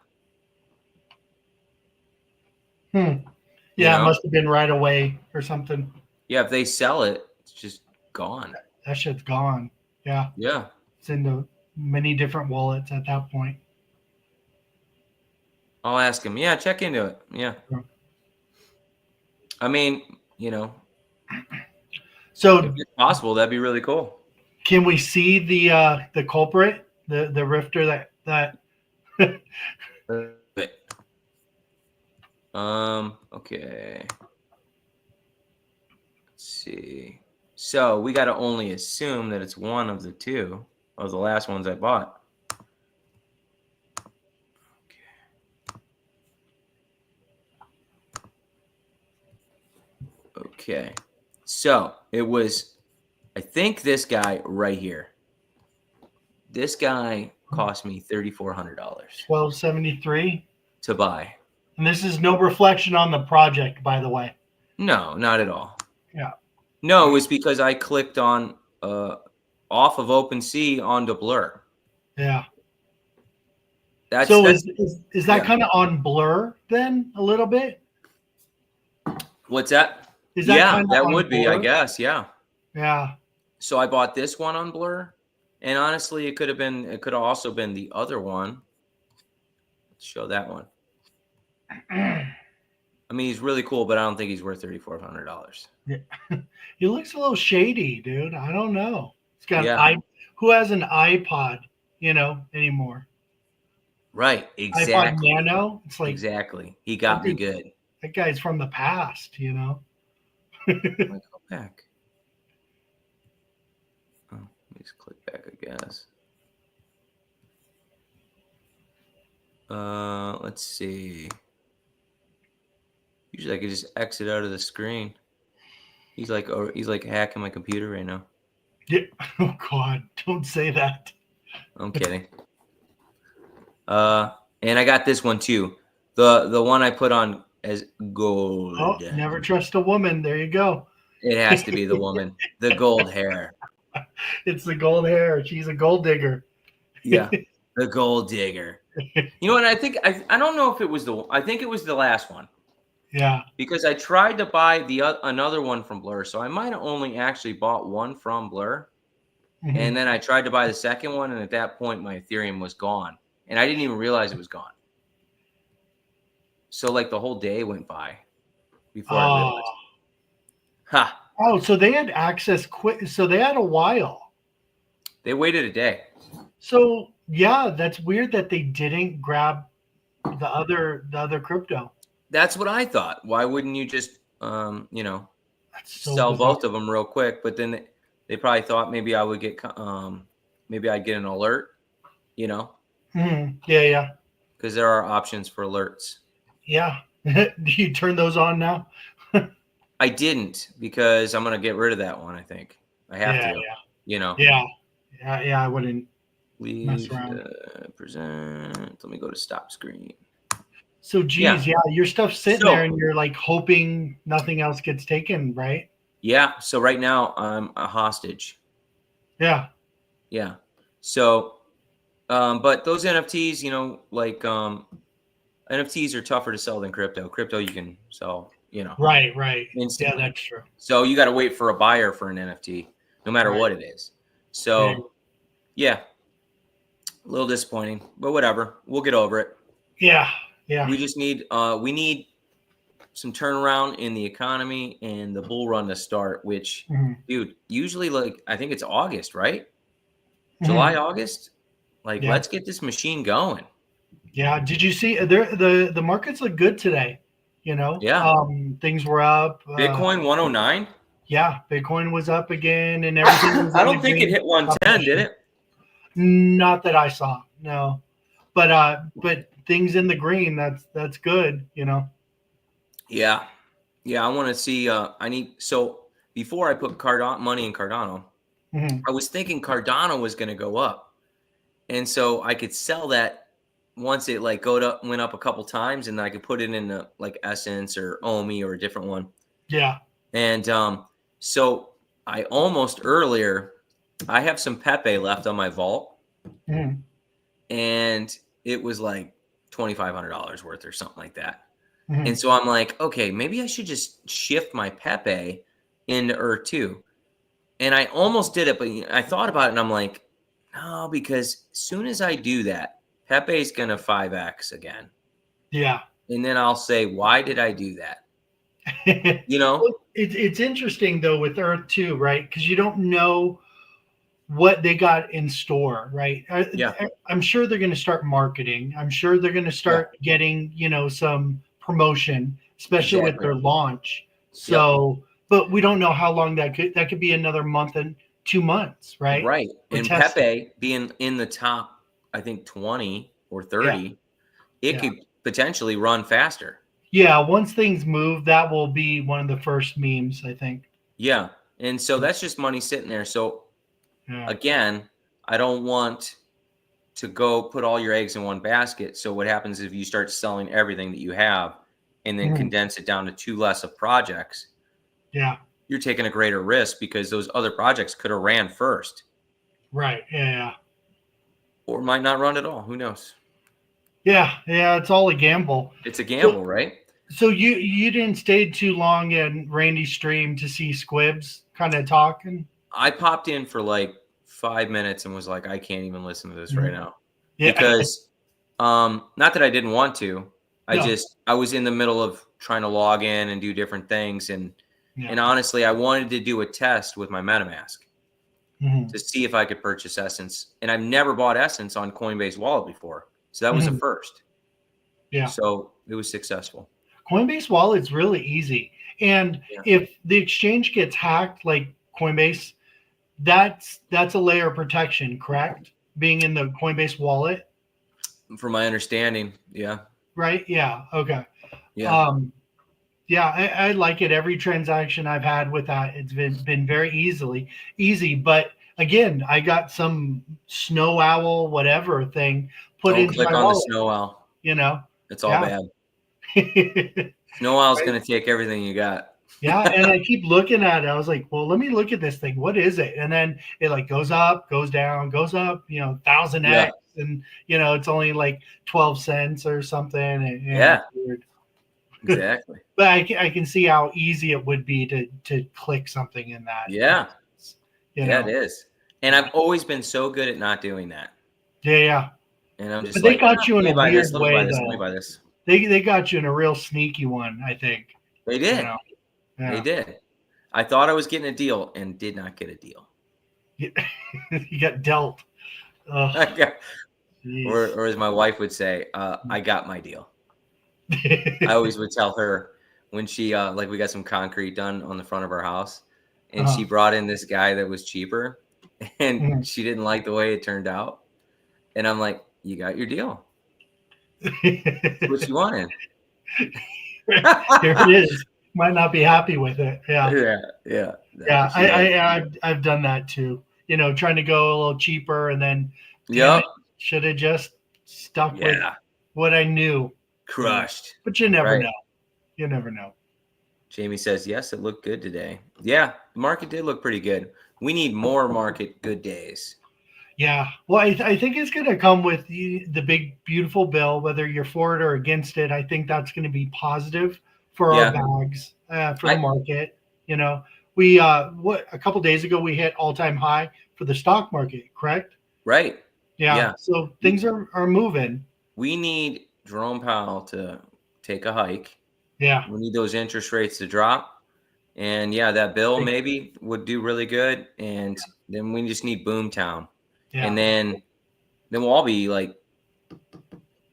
[SPEAKER 2] Yeah, it must have been right away or something.
[SPEAKER 3] Yeah, if they sell it, it's just gone.
[SPEAKER 2] That shit's gone. Yeah.
[SPEAKER 3] Yeah.
[SPEAKER 2] It's in the many different wallets at that point.
[SPEAKER 3] I'll ask him. Yeah, check into it. Yeah. I mean,
[SPEAKER 2] so
[SPEAKER 3] if it's possible, that'd be really cool.
[SPEAKER 2] Can we see the culprit, the rifter that
[SPEAKER 3] okay. Let's see. So we got to only assume that it's one of the two of the last ones I bought. Okay. So it was, I think, this guy right here. This guy cost me $3,400.
[SPEAKER 2] $1,273
[SPEAKER 3] to buy.
[SPEAKER 2] And this is no reflection on the project, by the way.
[SPEAKER 3] No, not at all.
[SPEAKER 2] Yeah.
[SPEAKER 3] No, it was because I clicked on off of OpenSea onto Blur.
[SPEAKER 2] Yeah.
[SPEAKER 3] That's
[SPEAKER 2] is that kind of on Blur then a little bit?
[SPEAKER 3] What's that?
[SPEAKER 2] Is that
[SPEAKER 3] that would be,
[SPEAKER 2] Blur?
[SPEAKER 3] I guess. Yeah.
[SPEAKER 2] Yeah.
[SPEAKER 3] So I bought this one on Blur, and honestly, it could have also been the other one. Let's show that one. I mean, he's really cool, but I don't think he's worth $3,400.
[SPEAKER 2] Yeah. He looks a little shady, dude. I don't know. It's got who has an iPod, anymore?
[SPEAKER 3] Right, exactly.
[SPEAKER 2] iPod Nano. It's like
[SPEAKER 3] exactly. He got me good.
[SPEAKER 2] That guy's from the past,
[SPEAKER 3] Go back. Oh, let me just click back, I guess. Let's see. Usually I could just exit out of the screen. He's like hacking my computer right now.
[SPEAKER 2] Yeah. Oh God, don't say that.
[SPEAKER 3] I'm kidding. And I got this one too. The one I put on as gold.
[SPEAKER 2] Oh, never trust a woman. There you go.
[SPEAKER 3] It has to be the woman. The gold hair.
[SPEAKER 2] It's the gold hair. She's a gold digger.
[SPEAKER 3] Yeah, the gold digger. You know what? I think I don't know if it was I think it was the last one.
[SPEAKER 2] Yeah.
[SPEAKER 3] Because I tried to buy another one from Blur, so I might have only actually bought one from Blur, and then I tried to buy the second one, and at that point my Ethereum was gone, and I didn't even realize it was gone. So like the whole day went by before I realized. Ha.
[SPEAKER 2] Oh, so they had access quick. So they had a while.
[SPEAKER 3] They waited a day. So
[SPEAKER 2] yeah, that's weird that they didn't grab the other crypto.
[SPEAKER 3] That's what I thought. Why wouldn't you just, sell both of them real quick? But then they probably thought maybe I would get, maybe I'd get an alert,
[SPEAKER 2] Yeah, yeah.
[SPEAKER 3] Because there are options for alerts.
[SPEAKER 2] Yeah. Do you turn those on now?
[SPEAKER 3] I didn't, because I'm going to get rid of that one, I think. I have to,
[SPEAKER 2] Yeah. Yeah, I wouldn't mess around.
[SPEAKER 3] Present. Let me go to stop screen.
[SPEAKER 2] So, geez, yeah, your stuff's sitting there and you're like hoping nothing else gets taken, right?
[SPEAKER 3] Yeah. So right now I'm a hostage.
[SPEAKER 2] Yeah.
[SPEAKER 3] Yeah. So, but those NFTs, NFTs are tougher to sell than crypto. Crypto you can sell,
[SPEAKER 2] Right.
[SPEAKER 3] instantly.
[SPEAKER 2] Yeah, that's true.
[SPEAKER 3] So you got to wait for a buyer for an NFT, no matter what it is. So, yeah, a little disappointing, but whatever. We'll get over it.
[SPEAKER 2] Yeah. Yeah.
[SPEAKER 3] We just need we need some turnaround in the economy and the bull run to start, which dude, usually I think it's August, right? July, August. Let's get this machine going.
[SPEAKER 2] Yeah. Did you see the markets look good today?
[SPEAKER 3] Yeah.
[SPEAKER 2] Things were up.
[SPEAKER 3] Bitcoin 109.
[SPEAKER 2] Yeah, Bitcoin was up again and everything was
[SPEAKER 3] I don't think it hit 110, did it?
[SPEAKER 2] Not that I saw. No. but things in the green, that's good, you know.
[SPEAKER 3] Yeah. I want to see. So before I put money in Cardano, I was thinking Cardano was going to go up, and so I could sell that once it like went up a couple times, and then I could put it in like Essence or Omi or a different one.
[SPEAKER 2] Yeah.
[SPEAKER 3] And so I I have some Pepe left on my vault, and it was like $2,500 worth or something like that. And so I'm like, okay, maybe I should just shift my Pepe into ERH2. And I almost did it, but I thought about it and I'm like, no, because as soon as I do that, Pepe's going to 5X again.
[SPEAKER 2] Yeah.
[SPEAKER 3] And then I'll say, why did I do that? You know?
[SPEAKER 2] It's interesting, though, with ERH2, right? Because you don't know what they got in store, right?
[SPEAKER 3] Yeah.
[SPEAKER 2] I'm sure they're going to start marketing. I'm sure they're going to start getting, some promotion, especially with their launch. So, but we don't know how long that could be another month and 2 months, right?
[SPEAKER 3] Right. And Pepe being in the top, I think 20 or 30, it could potentially run faster.
[SPEAKER 2] Yeah, once things move, that will be one of the first memes, I think.
[SPEAKER 3] Yeah. And so that's just money sitting there. So again, I don't want to go put all your eggs in one basket. So what happens if you start selling everything that you have and then condense it down to 2 less of projects?
[SPEAKER 2] Yeah.
[SPEAKER 3] You're taking a greater risk because those other projects could have ran first.
[SPEAKER 2] Right. Yeah.
[SPEAKER 3] Or might not run at all. Who knows?
[SPEAKER 2] Yeah. It's all a gamble.
[SPEAKER 3] It's a gamble, right?
[SPEAKER 2] So you didn't stay too long in Randy's stream to see Squibs kind of talking?
[SPEAKER 3] I popped in for like 5 minutes and was like, I can't even listen to this right now.
[SPEAKER 2] Yeah.
[SPEAKER 3] Because not that I didn't want to. I was in the middle of trying to log in and do different things. And honestly, I wanted to do a test with my MetaMask to see if I could purchase Essence. And I've never bought Essence on Coinbase Wallet before. So that was a first.
[SPEAKER 2] Yeah.
[SPEAKER 3] So it was successful.
[SPEAKER 2] Coinbase Wallet's really easy. And if the exchange gets hacked like Coinbase, that's a layer of protection, correct? Being in the Coinbase Wallet?
[SPEAKER 3] From my understanding, yeah.
[SPEAKER 2] Right? Yeah. Okay.
[SPEAKER 3] Yeah.
[SPEAKER 2] I like it. Every transaction I've had with that, it's been very easy. But again, I got some snow owl, whatever thing put into my wallet.
[SPEAKER 3] Don't click on the snow owl. It's all bad. Snow owl's going to take everything you got.
[SPEAKER 2] Yeah, and I keep looking at it. I was like, well, let me look at this thing. What is it? And then it like goes up, goes down, goes up, 1,000x. And, it's only like 12 cents or something. And weird.
[SPEAKER 3] Exactly.
[SPEAKER 2] But I can see how easy it would be to click something in that.
[SPEAKER 3] Yeah. It is. And I've always been so good at not doing that.
[SPEAKER 2] Yeah.
[SPEAKER 3] And I'm just
[SPEAKER 2] but they got you in a weird way,
[SPEAKER 3] Let me buy this.
[SPEAKER 2] They got you in a real sneaky one, I think.
[SPEAKER 3] They did. They did. I thought I was getting a deal and did not get a deal.
[SPEAKER 2] You got dealt.
[SPEAKER 3] Or as my wife would say, I got my deal. I always would tell her when she we got some concrete done on the front of our house and she brought in this guy that was cheaper and she didn't like the way it turned out. And I'm like, you got your deal. That's what you wanted.
[SPEAKER 2] Here it is. Might not be happy with it.
[SPEAKER 3] Yeah.
[SPEAKER 2] I've done that too. Trying to go a little cheaper and then should have just stuck with what I knew.
[SPEAKER 3] Crushed.
[SPEAKER 2] But you never know. You never know.
[SPEAKER 3] Jamie says, yes, it looked good today. Yeah, the market did look pretty good. We need more market good days.
[SPEAKER 2] Yeah. Well, I think it's going to come with the big, beautiful bill, whether you're for it or against it. I think that's going to be positive for our bags, for the market. We a couple days ago we hit all-time high for the stock market, correct?
[SPEAKER 3] Right.
[SPEAKER 2] Yeah. So things are moving.
[SPEAKER 3] We need Jerome Powell to take a hike.
[SPEAKER 2] Yeah.
[SPEAKER 3] We need those interest rates to drop. And that bill maybe would do really good. And then we just need Boomtown. Yeah. And then we'll all be like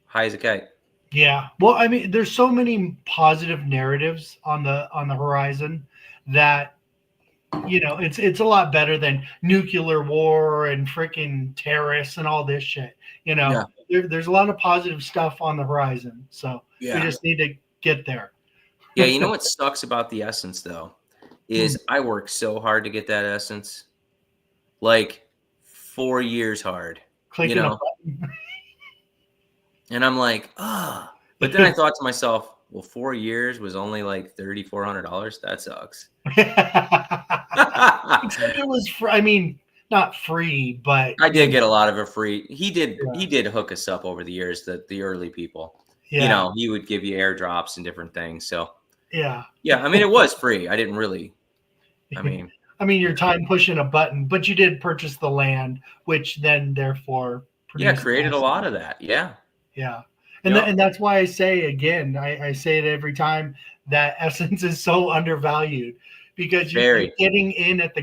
[SPEAKER 3] high as a kite.
[SPEAKER 2] Yeah. Well, I mean, there's so many positive narratives on the horizon that it's a lot better than nuclear war and freaking terrorists and all this shit. there's a lot of positive stuff on the horizon. So we just need to get there.
[SPEAKER 3] Yeah, you know what sucks about the essence though is I worked so hard to get that essence, like 4 years hard.
[SPEAKER 2] Clicking a button.
[SPEAKER 3] And I'm like, but then I thought to myself, well, 4 years was only like $3,400. That sucks.
[SPEAKER 2] Except it was, I mean, not free, but
[SPEAKER 3] I did get a lot of it free. He did hook us up over the years, the early people.
[SPEAKER 2] Yeah.
[SPEAKER 3] You know, he would give you airdrops and different things. So
[SPEAKER 2] yeah.
[SPEAKER 3] I mean, it was free. I didn't really. I mean,
[SPEAKER 2] your time pushing a button, but you did purchase the land, which then therefore
[SPEAKER 3] created a lot of that. Yeah.
[SPEAKER 2] Yeah. And that's why I say again, I say it every time, that essence is so undervalued because you're getting in at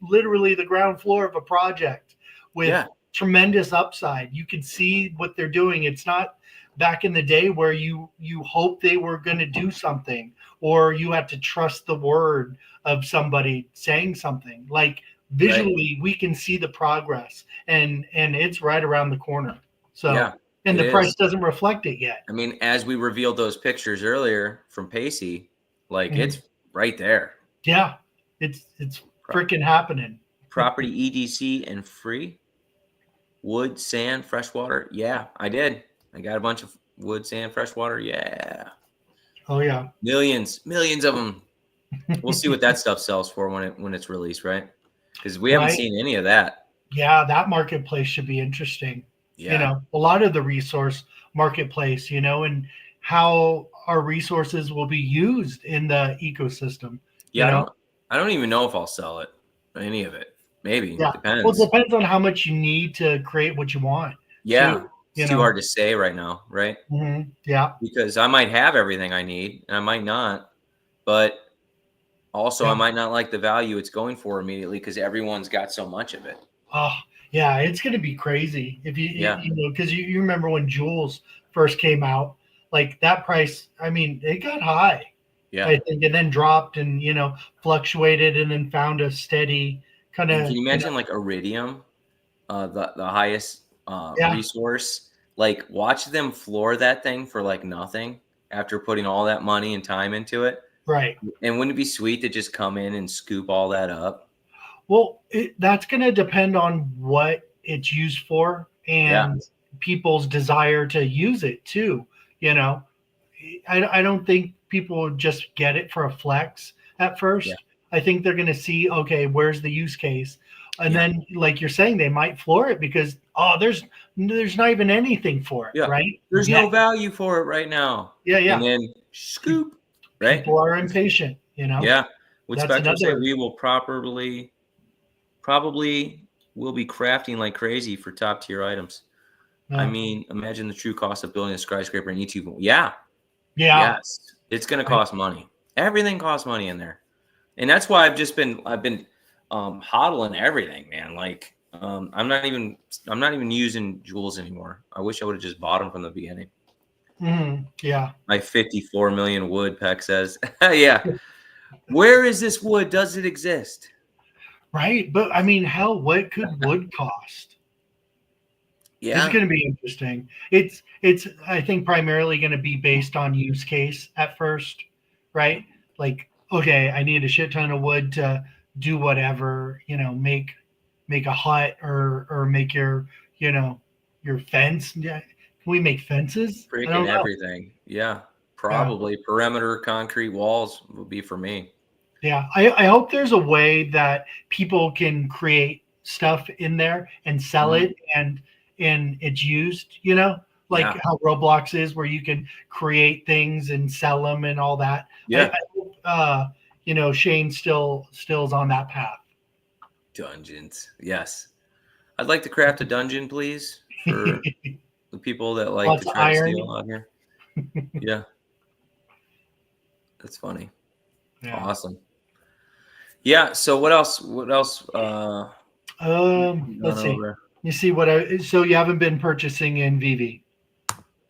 [SPEAKER 2] literally the ground floor of a project with tremendous upside. You can see what they're doing. It's not back in the day where you hope they were going to do something or you have to trust the word of somebody saying something. Like visually, we can see the progress and it's right around the corner. So and the price doesn't reflect it yet.
[SPEAKER 3] I mean, as we revealed those pictures earlier from Pacey, like it's right there.
[SPEAKER 2] Yeah, it's freaking happening.
[SPEAKER 3] Property EDC and free. Wood, sand, freshwater. Yeah, I did. I got a bunch of wood, sand, freshwater. Yeah.
[SPEAKER 2] Oh yeah.
[SPEAKER 3] Millions of them. We'll see what that stuff sells for when it's released, right? Because we haven't seen any of that.
[SPEAKER 2] Yeah, that marketplace should be interesting.
[SPEAKER 3] Yeah.
[SPEAKER 2] You know, a lot of the resource marketplace, you know, and how our resources will be used in the ecosystem.
[SPEAKER 3] Yeah,
[SPEAKER 2] you know?
[SPEAKER 3] I don't even know if I'll sell it, any of it. Maybe.
[SPEAKER 2] Yeah.
[SPEAKER 3] Depends.
[SPEAKER 2] Well, it depends on how much you need to create what you want.
[SPEAKER 3] Yeah. It's too hard to say right now, right?
[SPEAKER 2] Mm-hmm. Yeah.
[SPEAKER 3] Because I might have everything I need and I might not, but also I might not like the value it's going for immediately because everyone's got so much of it.
[SPEAKER 2] Oh, yeah, it's going to be crazy if you know, because you remember when Jules first came out, like that price, I mean, it got high.
[SPEAKER 3] Yeah.
[SPEAKER 2] I think, and then dropped and, you know, fluctuated and then found a steady kind of.
[SPEAKER 3] Can you imagine like Iridium, the highest resource? Like watch them floor that thing for like nothing after putting all that money and time into it.
[SPEAKER 2] Right.
[SPEAKER 3] And wouldn't it be sweet to just come in and scoop all that up?
[SPEAKER 2] Well, that's going to depend on what it's used for and people's desire to use it too. You know, I don't think people would just get it for a flex at first. Yeah. I think they're going to see, okay, where's the use case? And then, like you're saying, they might floor it because, there's not even anything for it, right?
[SPEAKER 3] There's no value for it right now.
[SPEAKER 2] Yeah, yeah.
[SPEAKER 3] And then scoop, right?
[SPEAKER 2] People are impatient, you know?
[SPEAKER 3] Yeah. Would Spectrum say we will probably will be crafting like crazy for top tier items. I mean, imagine the true cost of building a skyscraper in YouTube. Yeah. Yes. It's going to cost money. Everything costs money in there. And that's why I've been hodling everything, man. Like, I'm not even using jewels anymore. I wish I would have just bought them from the beginning.
[SPEAKER 2] Mm-hmm. Yeah.
[SPEAKER 3] My 54 million wood, Peck says. Yeah. Where is this wood? Does it exist?
[SPEAKER 2] Right. But I mean, hell, what could wood cost?
[SPEAKER 3] Yeah.
[SPEAKER 2] It's going to be interesting. It's I think primarily going to be based on use case at first, right? Like, okay, I need a shit ton of wood to do whatever, you know, make a hut or make your, you know, your fence. Yeah. Can we make fences?
[SPEAKER 3] Freaking everything. Yeah. Probably perimeter concrete walls would be for me.
[SPEAKER 2] Yeah. I hope there's a way that people can create stuff in there and sell it and it's used, you know, like how Roblox is, where you can create things and sell them and all that.
[SPEAKER 3] Yeah.
[SPEAKER 2] I hope, you know, Shane still's on that path.
[SPEAKER 3] Dungeons. Yes. I'd like to craft a dungeon, please, for the people that like to try to steal out here. Yeah. That's funny. Yeah. Awesome. Yeah. So what else? Let's
[SPEAKER 2] see. You see so you haven't been purchasing in VV?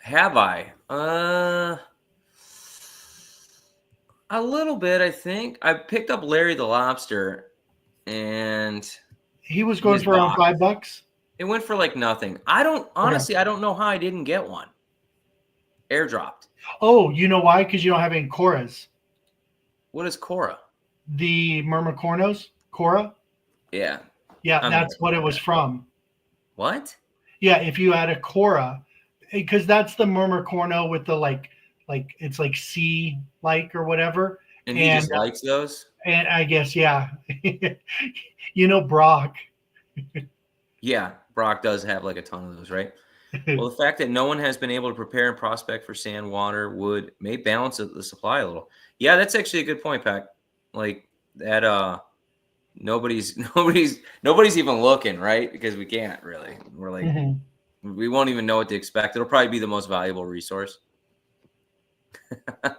[SPEAKER 3] Have I? A little bit, I think. I picked up Larry the Lobster, and
[SPEAKER 2] he was going for around $5.
[SPEAKER 3] It went for like nothing. I don't know how I didn't get one. Airdropped.
[SPEAKER 2] Oh, you know why? Because you don't have any Coras.
[SPEAKER 3] What is Cora?
[SPEAKER 2] The Myrmicornos? Cora?
[SPEAKER 3] Yeah.
[SPEAKER 2] Yeah, that's what it was from.
[SPEAKER 3] What?
[SPEAKER 2] Yeah, if you had a Cora, because that's the Myrmicorno with the like it's like sea like or whatever.
[SPEAKER 3] And he just likes those?
[SPEAKER 2] And I guess, yeah. You know Brock.
[SPEAKER 3] Yeah, Brock does have like a ton of those, right? Well, the fact that no one has been able to prepare and prospect for sand, water, wood may balance the supply a little. Yeah, that's actually a good point, Pac. Like that nobody's even looking, right? Because we can't really. We're like we won't even know what to expect. It'll probably be the most valuable resource. I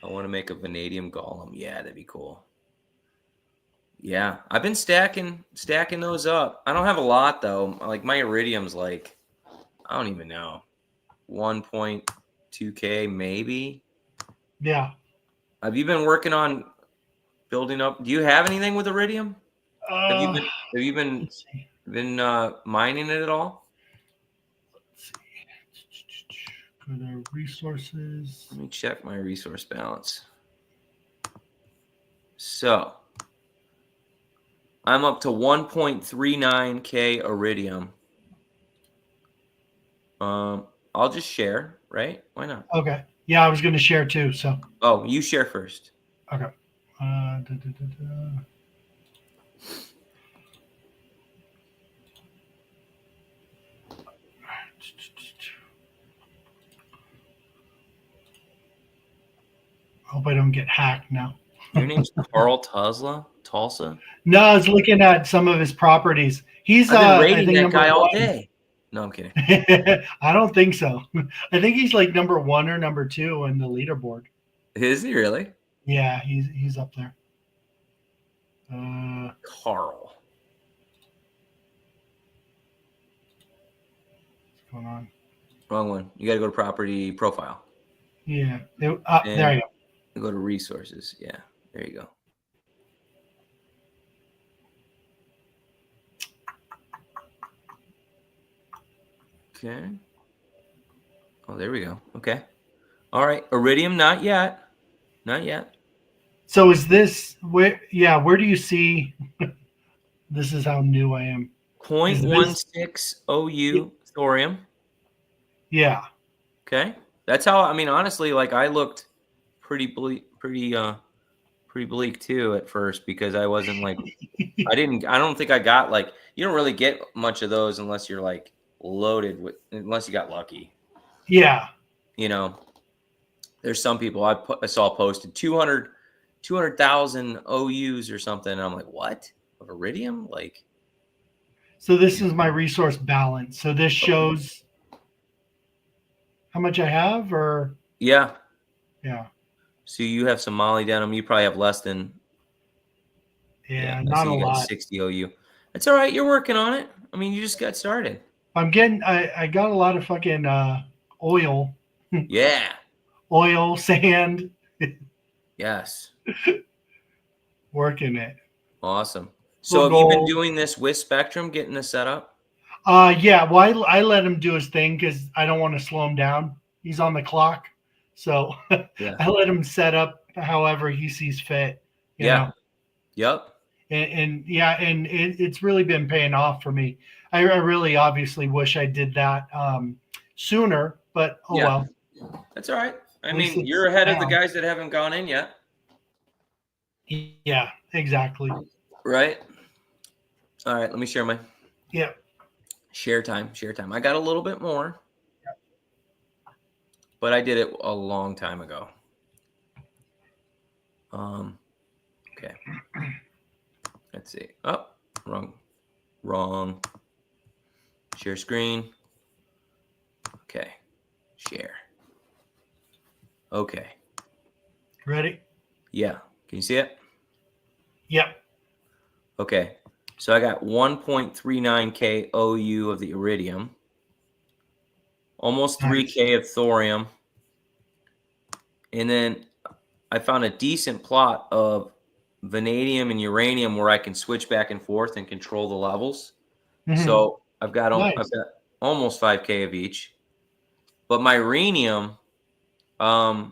[SPEAKER 3] want to make a vanadium golem. Yeah, that'd be cool. Yeah, I've been stacking those up. I don't have a lot though. Like my iridium's like, I don't even know, 1.2K maybe.
[SPEAKER 2] Yeah.
[SPEAKER 3] Have you been working on building up? Do you have anything with iridium? Have you been mining it at all?
[SPEAKER 2] Let's see. Go to resources.
[SPEAKER 3] Let me check my resource balance. So I'm up to 1.39K iridium. I'll just share, right? Why not?
[SPEAKER 2] Okay. Yeah, I was going to share too. So.
[SPEAKER 3] Oh, you share first.
[SPEAKER 2] Okay. Hope I don't get hacked now.
[SPEAKER 3] Your name's Carl Tulsa?
[SPEAKER 2] No, I was looking at some of his properties. He's
[SPEAKER 3] I've been rating that guy all
[SPEAKER 2] 1.
[SPEAKER 3] day. No, I'm kidding.
[SPEAKER 2] I don't think so. I think he's like number 1 or number 2 in the leaderboard.
[SPEAKER 3] Is he really?
[SPEAKER 2] Yeah, he's up there.
[SPEAKER 3] Carl.
[SPEAKER 2] What's going on?
[SPEAKER 3] Wrong one. You got to go to property profile.
[SPEAKER 2] Yeah. There you go.
[SPEAKER 3] Go to resources. Yeah, there you go. Okay. Oh, there we go. Okay. All right. Iridium, not yet. Not yet.
[SPEAKER 2] So is this where? Yeah. Where do you see? This is how new I am.
[SPEAKER 3] 0.16 OU thorium.
[SPEAKER 2] Yeah.
[SPEAKER 3] Okay. That's how. I mean, honestly, like I looked pretty bleak too at first because I wasn't like I don't think I got like you don't really get much of those unless you're like loaded with unless you got lucky.
[SPEAKER 2] Yeah.
[SPEAKER 3] You know, there's some people I saw posted 200,000 OUs or something. And I'm like, what? Of iridium? Like,
[SPEAKER 2] so this is my resource balance. So this shows how much I have or
[SPEAKER 3] yeah.
[SPEAKER 2] So
[SPEAKER 3] you have some molly down them. You probably have less than
[SPEAKER 2] not a lot.
[SPEAKER 3] 60 OU. That's all right. You're working on it. I mean, you just got started.
[SPEAKER 2] I got a lot of fucking oil.
[SPEAKER 3] Yeah.
[SPEAKER 2] Oil, sand.
[SPEAKER 3] Yes.
[SPEAKER 2] Working it.
[SPEAKER 3] Awesome. So have you been doing this with Spectrum, getting this set up?
[SPEAKER 2] Yeah. Well, I let him do his thing because I don't want to slow him down. He's on the clock. So I let him set up however he sees fit. You know?
[SPEAKER 3] Yep.
[SPEAKER 2] And it's really been paying off for me. I really obviously wish I did that sooner, but well.
[SPEAKER 3] That's all right. I mean, you're ahead of the guys that haven't gone in yet.
[SPEAKER 2] Yeah, exactly.
[SPEAKER 3] Right. All right. Let me share my.
[SPEAKER 2] Yeah.
[SPEAKER 3] Share time. I got a little bit more. But I did it a long time ago. Okay. Let's see. Oh, wrong. Share screen. Okay. Share. Okay.
[SPEAKER 2] Ready?
[SPEAKER 3] Yeah. Can you see it?
[SPEAKER 2] Yep.
[SPEAKER 3] Okay. So I got 1.39K OU of the iridium. Almost 3K of thorium. And then I found a decent plot of vanadium and uranium where I can switch back and forth and control the levels.
[SPEAKER 2] Mhm.
[SPEAKER 3] So I've got
[SPEAKER 2] Nice.
[SPEAKER 3] almost 5K of each. But my rhenium, I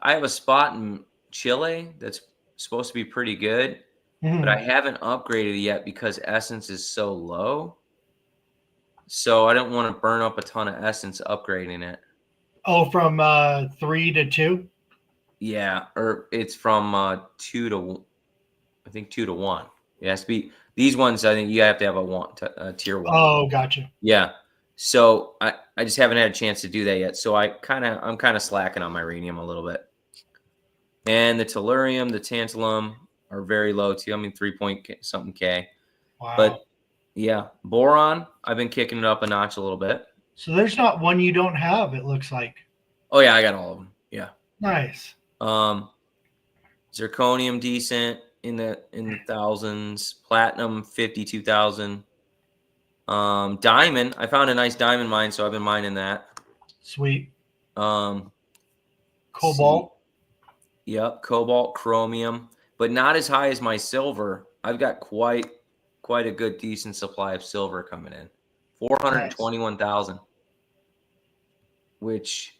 [SPEAKER 3] have a spot in Chile that's supposed to be pretty good, but I
[SPEAKER 2] Mhm.
[SPEAKER 3] haven't upgraded it yet because essence is so low. So I don't want to burn up a ton of essence upgrading it.
[SPEAKER 2] Oh, from 3 to 2?
[SPEAKER 3] Yeah, or it's from 2 to, I think 2 to 1. It has to be these ones. I think you have to have a tier 1.
[SPEAKER 2] Oh, gotcha.
[SPEAKER 3] Yeah. So I just haven't had a chance to do that yet. So I'm kind of slacking on my rhenium a little bit. And the tellurium, the tantalum are very low too. I mean, 3 point something K.
[SPEAKER 2] Wow.
[SPEAKER 3] But yeah, boron, I've been kicking it up a notch a little bit.
[SPEAKER 2] So there's not one you don't have, it looks like.
[SPEAKER 3] Oh yeah, I got all of them. Yeah.
[SPEAKER 2] Nice.
[SPEAKER 3] Zirconium decent in the thousands. Platinum 52,000. Diamond, I found a nice diamond mine, so I've been mining that.
[SPEAKER 2] Sweet.
[SPEAKER 3] Cobalt. Yep, cobalt, chromium, but not as high as my silver. I've got quite a good decent supply of silver coming in. 421,000. Which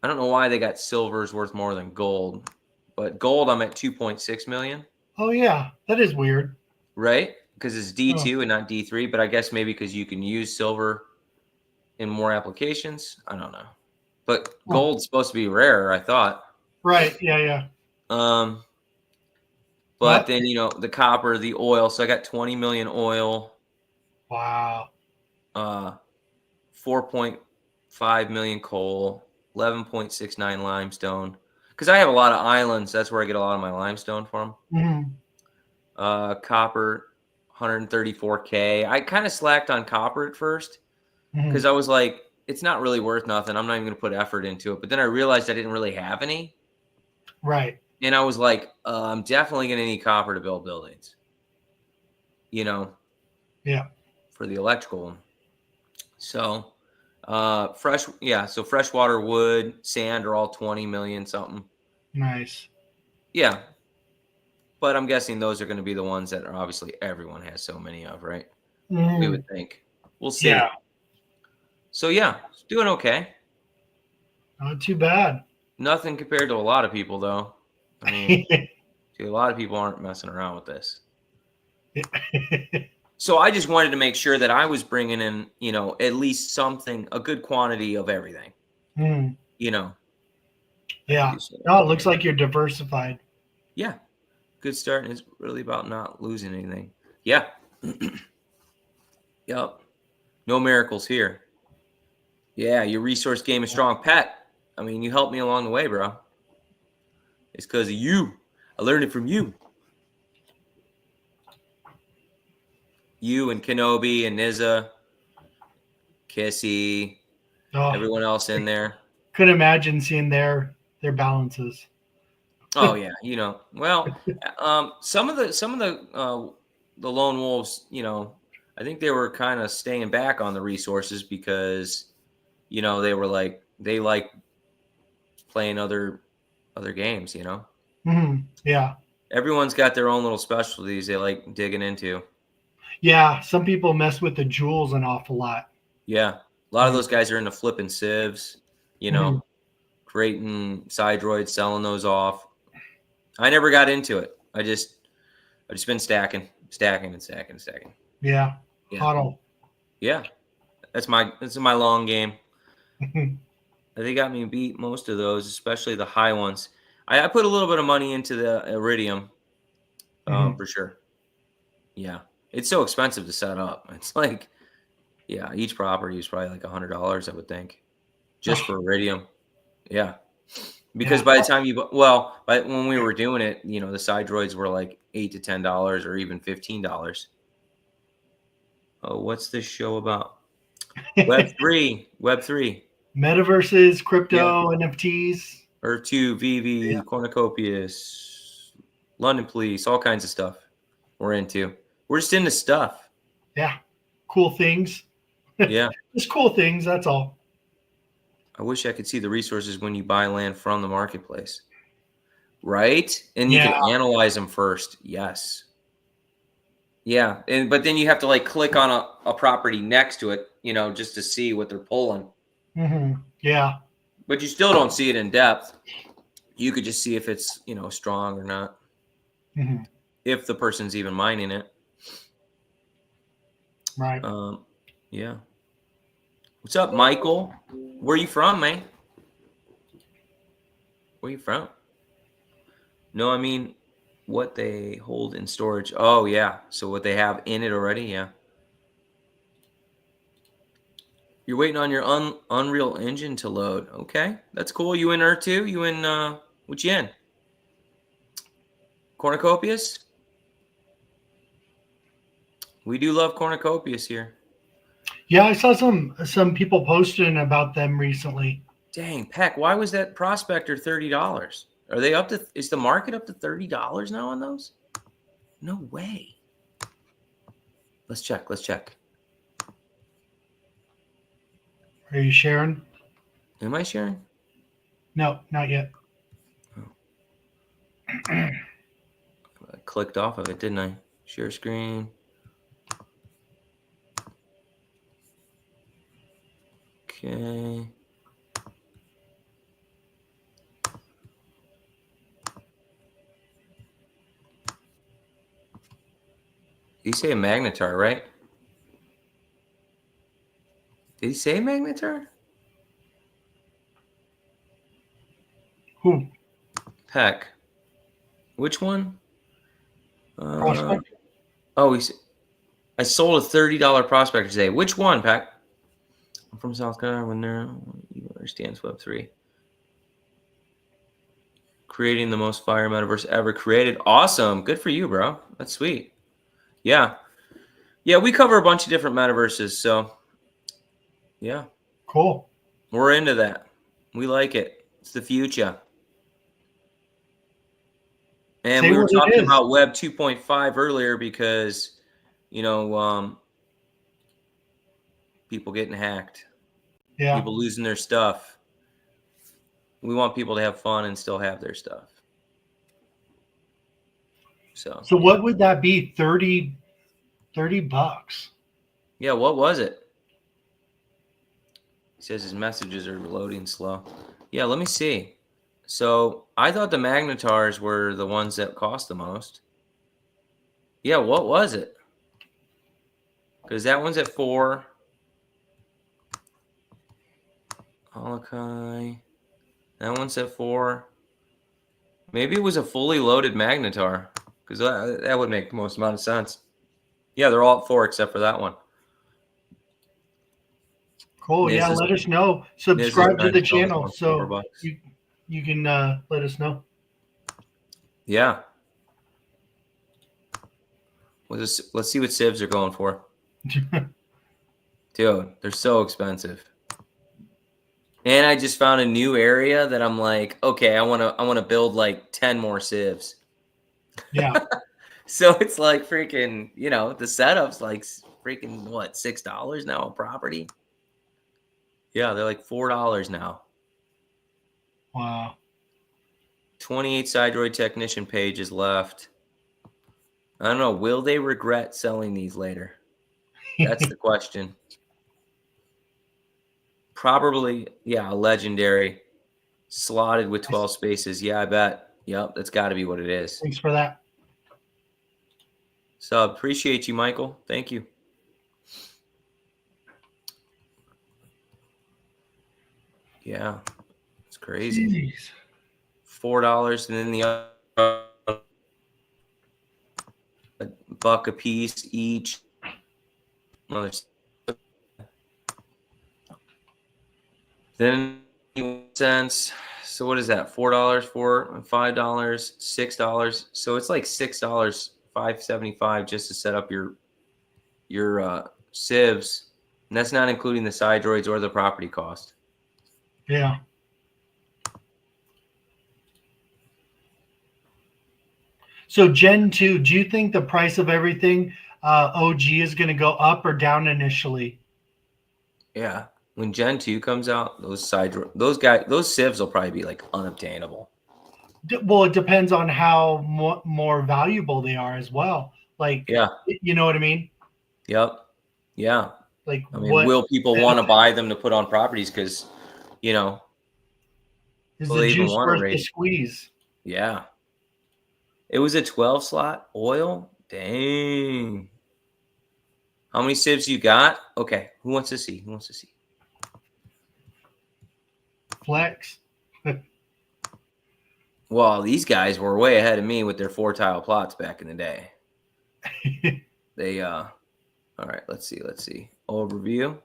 [SPEAKER 3] I don't know why they got silver's worth more than gold, but gold I'm at 2.6 million.
[SPEAKER 2] Oh yeah, that is weird.
[SPEAKER 3] Right? Because it's D2 and not D3, but I guess maybe because you can use silver in more applications. I don't know. But gold's supposed to be rarer, I thought.
[SPEAKER 2] Right. Yeah.
[SPEAKER 3] But then, the copper, the oil. So I got 20 million oil.
[SPEAKER 2] Wow.
[SPEAKER 3] 4.5 million coal, 11.69 limestone. Because I have a lot of islands. That's where I get a lot of my limestone from.
[SPEAKER 2] Mm-hmm.
[SPEAKER 3] Copper, 134K. I kind of slacked on copper at first because
[SPEAKER 2] Mm-hmm.
[SPEAKER 3] I was like, it's not really worth nothing. I'm not even going to put effort into it. But then I realized I didn't really have any.
[SPEAKER 2] Right.
[SPEAKER 3] And I was like, I'm definitely going to need copper to build buildings.
[SPEAKER 2] Yeah.
[SPEAKER 3] For the electrical one. So, so freshwater, wood, sand are all 20 million something.
[SPEAKER 2] Nice.
[SPEAKER 3] Yeah. But I'm guessing those are going to be the ones that are obviously everyone has so many of, right?
[SPEAKER 2] Mm-hmm.
[SPEAKER 3] We would think. We'll see.
[SPEAKER 2] Yeah.
[SPEAKER 3] So, yeah, it's doing okay.
[SPEAKER 2] Not too bad.
[SPEAKER 3] Nothing compared to a lot of people, though. I mean, a lot of people aren't messing around with this. So I just wanted to make sure that I was bringing in, at least something, a good quantity of everything.
[SPEAKER 2] Mm.
[SPEAKER 3] Yeah.
[SPEAKER 2] No, it looks like you're diversified.
[SPEAKER 3] Yeah. Good start. And it's really about not losing anything. Yeah. Yep. No miracles here. Yeah. Your resource game is strong. Pat, I mean, you helped me along the way, bro. It's because of you. I learned it from you. You and Kenobi and Nizza, Kissy, everyone else in there.
[SPEAKER 2] Couldn't imagine seeing their balances.
[SPEAKER 3] Oh yeah, well, some of the lone wolves, I think they were kind of staying back on the resources because, they like playing other games,
[SPEAKER 2] Mm-hmm. Yeah.
[SPEAKER 3] Everyone's got their own little specialties they like digging into.
[SPEAKER 2] Yeah, some people mess with the jewels an awful lot.
[SPEAKER 3] Yeah, a lot of those guys are into flipping civs, creating side droids, selling those off. I never got into it. I just been stacking.
[SPEAKER 2] Yeah.
[SPEAKER 3] Hodl. Yeah. That's my long game. They got me beat most of those, especially the high ones. I put a little bit of money into the iridium, for sure. Yeah. It's so expensive to set up. It's like, yeah, each property is probably like $100, I would think, just for iridium. Yeah. Because by the time when we were doing it, the side droids were like $8 to $10 or even $15. Oh, what's this show about? Web3.
[SPEAKER 2] Metaverses, crypto, NFTs.
[SPEAKER 3] Earth 2, VV, Cornucopias, London Police, all kinds of stuff we're into. We're just into stuff.
[SPEAKER 2] Yeah. Cool things.
[SPEAKER 3] Yeah.
[SPEAKER 2] Just cool things, that's all.
[SPEAKER 3] I wish I could see the resources when you buy land from the marketplace. right? And you can analyze them first. Yes. Yeah. But then you have to like click on a property next to it, you know, just to see what they're pulling.
[SPEAKER 2] Yeah.
[SPEAKER 3] But you still don't see it in depth. You could just see if it's, you know, strong or not. If the person's even mining it.
[SPEAKER 2] Right.
[SPEAKER 3] Yeah. What's up, Michael? Where you from, man? Where you from? No, I mean what they hold in storage. Oh, yeah. So what they have in it already, yeah. You're waiting on your Unreal Engine to load. Okay, that's cool. You in there too? You in, what you in? Cornucopias? We do love cornucopias here.
[SPEAKER 2] Yeah, I saw some people posting about them recently.
[SPEAKER 3] Dang, Peck, why was that prospector $30? Are they up to, is the market up to $30 now on those? No way. Let's check.
[SPEAKER 2] Are you sharing?
[SPEAKER 3] Am I sharing?
[SPEAKER 2] No, not yet.
[SPEAKER 3] Oh. I clicked off of it, didn't I? Share screen. Okay. Did he say a magnetar, right? Did he say magnetar?
[SPEAKER 2] Who?
[SPEAKER 3] Peck. Which one?
[SPEAKER 2] Prospect?
[SPEAKER 3] Oh, I sold a $30 prospector today. Which one, Peck? I'm from South Carolina. When you understand Web3. Creating the most fire metaverse ever created. Awesome. Good for you, bro. That's sweet. Yeah. Yeah, we cover a bunch of different metaverses, so yeah.
[SPEAKER 2] Cool.
[SPEAKER 3] We're into that. We like it. It's the future. And we were talking about Web 2.5 earlier because, you know, people getting hacked.
[SPEAKER 2] Yeah.
[SPEAKER 3] People losing their stuff. We want people to have fun and still have their stuff. So
[SPEAKER 2] what would that be? $30?
[SPEAKER 3] Yeah, what was it? He says his messages are loading slow. Yeah, let me see. So I thought the magnetars were the ones that cost the most. Yeah, what was it? Because that one's at 4. Holokai. That one's at 4. Maybe it was a fully loaded magnetar. Because that would make the most amount of sense. Yeah, they're all at 4 except for that one.
[SPEAKER 2] Cool. Yeah, let us know. Subscribe to the channel so you can let us know.
[SPEAKER 3] Yeah. Let's see what civs are going for. Dude, they're so expensive. And I just found a new area that I'm like, okay, I want to build like 10 more civs.
[SPEAKER 2] Yeah.
[SPEAKER 3] So it's like freaking, you know, the setup's like freaking what, $6 now a property? Yeah, they're like $4 now.
[SPEAKER 2] Wow.
[SPEAKER 3] 28 Sidroid technician pages left. I don't know. Will they regret selling these later? That's the question. Probably, yeah, a legendary slotted with 12 spaces. Yeah, I bet. Yep, that's got to be what it is.
[SPEAKER 2] Thanks for that.
[SPEAKER 3] So appreciate you, Michael. Thank you. Yeah, it's crazy.
[SPEAKER 2] Jeez.
[SPEAKER 3] $4 and then the other $1 a piece each. Then cents. So what is that? $4, $5, $6. So it's like $6, $5.75 just to set up your civs, and that's not including the Sidroids or the property cost.
[SPEAKER 2] Yeah. So Gen 2, do you think the price of everything OG is going to go up or down initially?
[SPEAKER 3] Yeah. When Gen 2 comes out, those civs will probably be like unobtainable.
[SPEAKER 2] Well, it depends on how more valuable they are as well. Like,
[SPEAKER 3] Yeah.
[SPEAKER 2] you know what I mean?
[SPEAKER 3] Yep. Yeah.
[SPEAKER 2] Like,
[SPEAKER 3] I mean, will people want to buy them to put on properties? Because, you know,
[SPEAKER 2] is
[SPEAKER 3] will
[SPEAKER 2] the
[SPEAKER 3] they even
[SPEAKER 2] juice
[SPEAKER 3] want to
[SPEAKER 2] worth the
[SPEAKER 3] rate?
[SPEAKER 2] squeeze?
[SPEAKER 3] Yeah. It was a 12 slot oil. Dang. How many civs you got? Okay. Who wants to see? Who wants to see?
[SPEAKER 2] Flex.
[SPEAKER 3] Well, these guys were way ahead of me with their 4-tile plots back in the day. They, all right, let's see. Overview.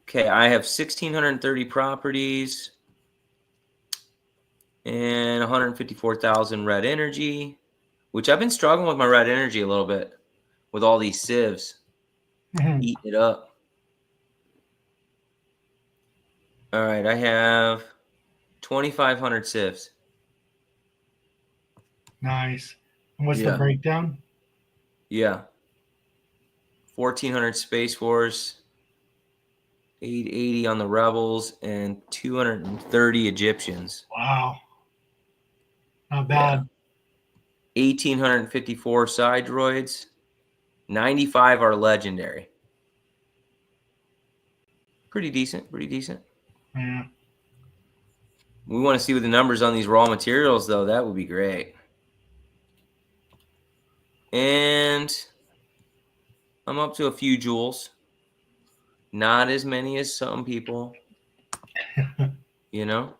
[SPEAKER 3] Okay, I have 1,630 properties and 154,000 red energy, which I've been struggling with my red energy a little bit with all these civs. Eating it up. All right, I have 2,500 civs.
[SPEAKER 2] Nice. And what's the breakdown?
[SPEAKER 3] Yeah. 1,400 Space Force, 880 on the Rebels, and 230 Egyptians.
[SPEAKER 2] Wow. Not bad.
[SPEAKER 3] Yeah. 1,854 side droids. 95 are legendary. Pretty decent.
[SPEAKER 2] Yeah.
[SPEAKER 3] We want to see what the numbers on these raw materials, though. That would be great. And I'm up to a few joules. Not as many as some people. You know?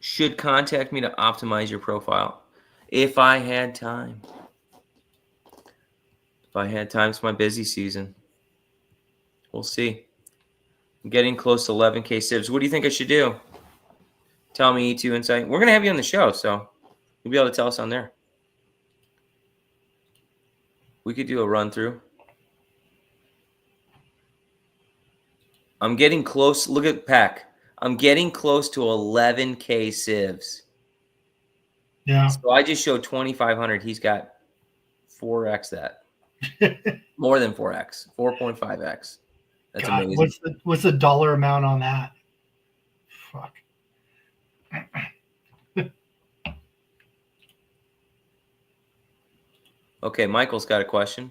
[SPEAKER 3] Should contact me to optimize your profile. If I had time. It's my busy season. We'll see. I'm getting close to 11K civs. What do you think I should do? Tell me, E2 Insight. We're going to have you on the show, so you'll be able to tell us on there. We could do a run through. I'm getting close. Look at Pack. I'm getting close to 11K civs.
[SPEAKER 2] Yeah.
[SPEAKER 3] So I just showed 2,500. He's got 4x that. More than 4x. 4.5x. That's
[SPEAKER 2] God,
[SPEAKER 3] amazing.
[SPEAKER 2] What's the dollar amount on that? Fuck.
[SPEAKER 3] Okay, Michael's got a question.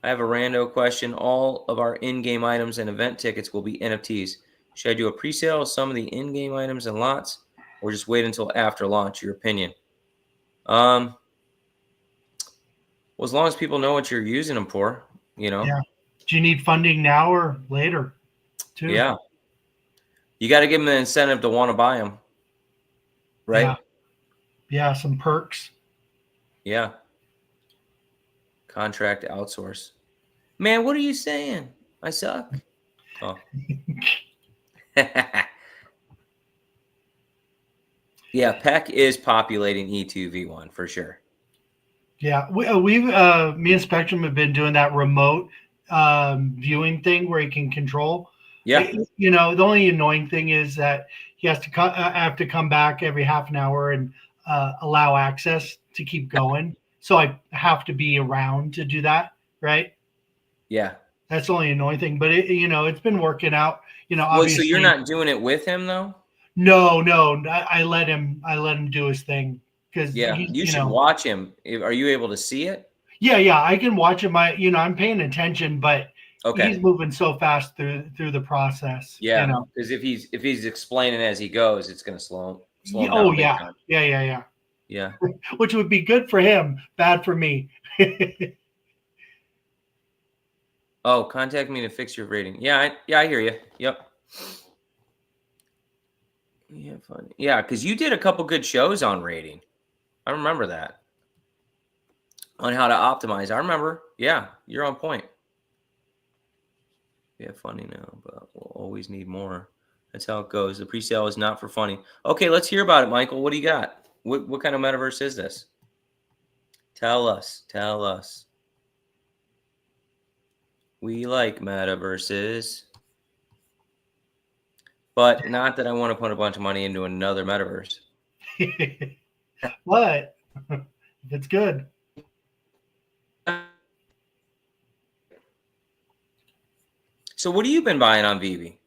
[SPEAKER 3] I have a rando question. All of our in-game items and event tickets will be NFTs. Should I do a pre-sale of some of the in-game items and lots, or just wait until after launch? Your opinion? Well, as long as people know what you're using them for, you know.
[SPEAKER 2] Yeah. Do you need funding now or later, too?
[SPEAKER 3] Yeah. You got to give them the incentive to want to buy them, right?
[SPEAKER 2] Yeah. Some perks.
[SPEAKER 3] Yeah. Contract outsource. Man, what are you saying? I suck. Oh. Yeah, Peck is populating E2V1 for sure.
[SPEAKER 2] Yeah, we've me and Spectrum have been doing that remote viewing thing where he can control.
[SPEAKER 3] Yeah.
[SPEAKER 2] You know, the only annoying thing is that he has to have to come back every half an hour and allow access to keep going. So I have to be around to do that, right?
[SPEAKER 3] Yeah.
[SPEAKER 2] That's the only annoying thing, but it's been working out. You know,
[SPEAKER 3] Well,
[SPEAKER 2] obviously.
[SPEAKER 3] so you're not doing it with him though?
[SPEAKER 2] No, I let him do his thing because
[SPEAKER 3] you should watch him. Are you able to see it?
[SPEAKER 2] Yeah, I can watch him. I'm paying attention, but
[SPEAKER 3] okay,
[SPEAKER 2] he's moving so fast through the process.
[SPEAKER 3] Yeah, because if he's explaining as he goes, it's going to slow him down.
[SPEAKER 2] Oh yeah, yeah. Which would be good for him, bad for me.
[SPEAKER 3] Oh, contact me to fix your rating. Yeah, I hear you. Yep. Yeah, fun. Yeah, because you did a couple good shows on rating. I remember that. On how to optimize. I remember. Yeah, you're on point. Yeah, funny now, but we'll always need more. That's how it goes. The pre-sale is not for funny. Okay, let's hear about it, Michael. What do you got? What kind of metaverse is this? Tell us. We like metaverses. But not that I want to put a bunch of money into another metaverse.
[SPEAKER 2] What? It's good.
[SPEAKER 3] So what have you been buying on Vivi?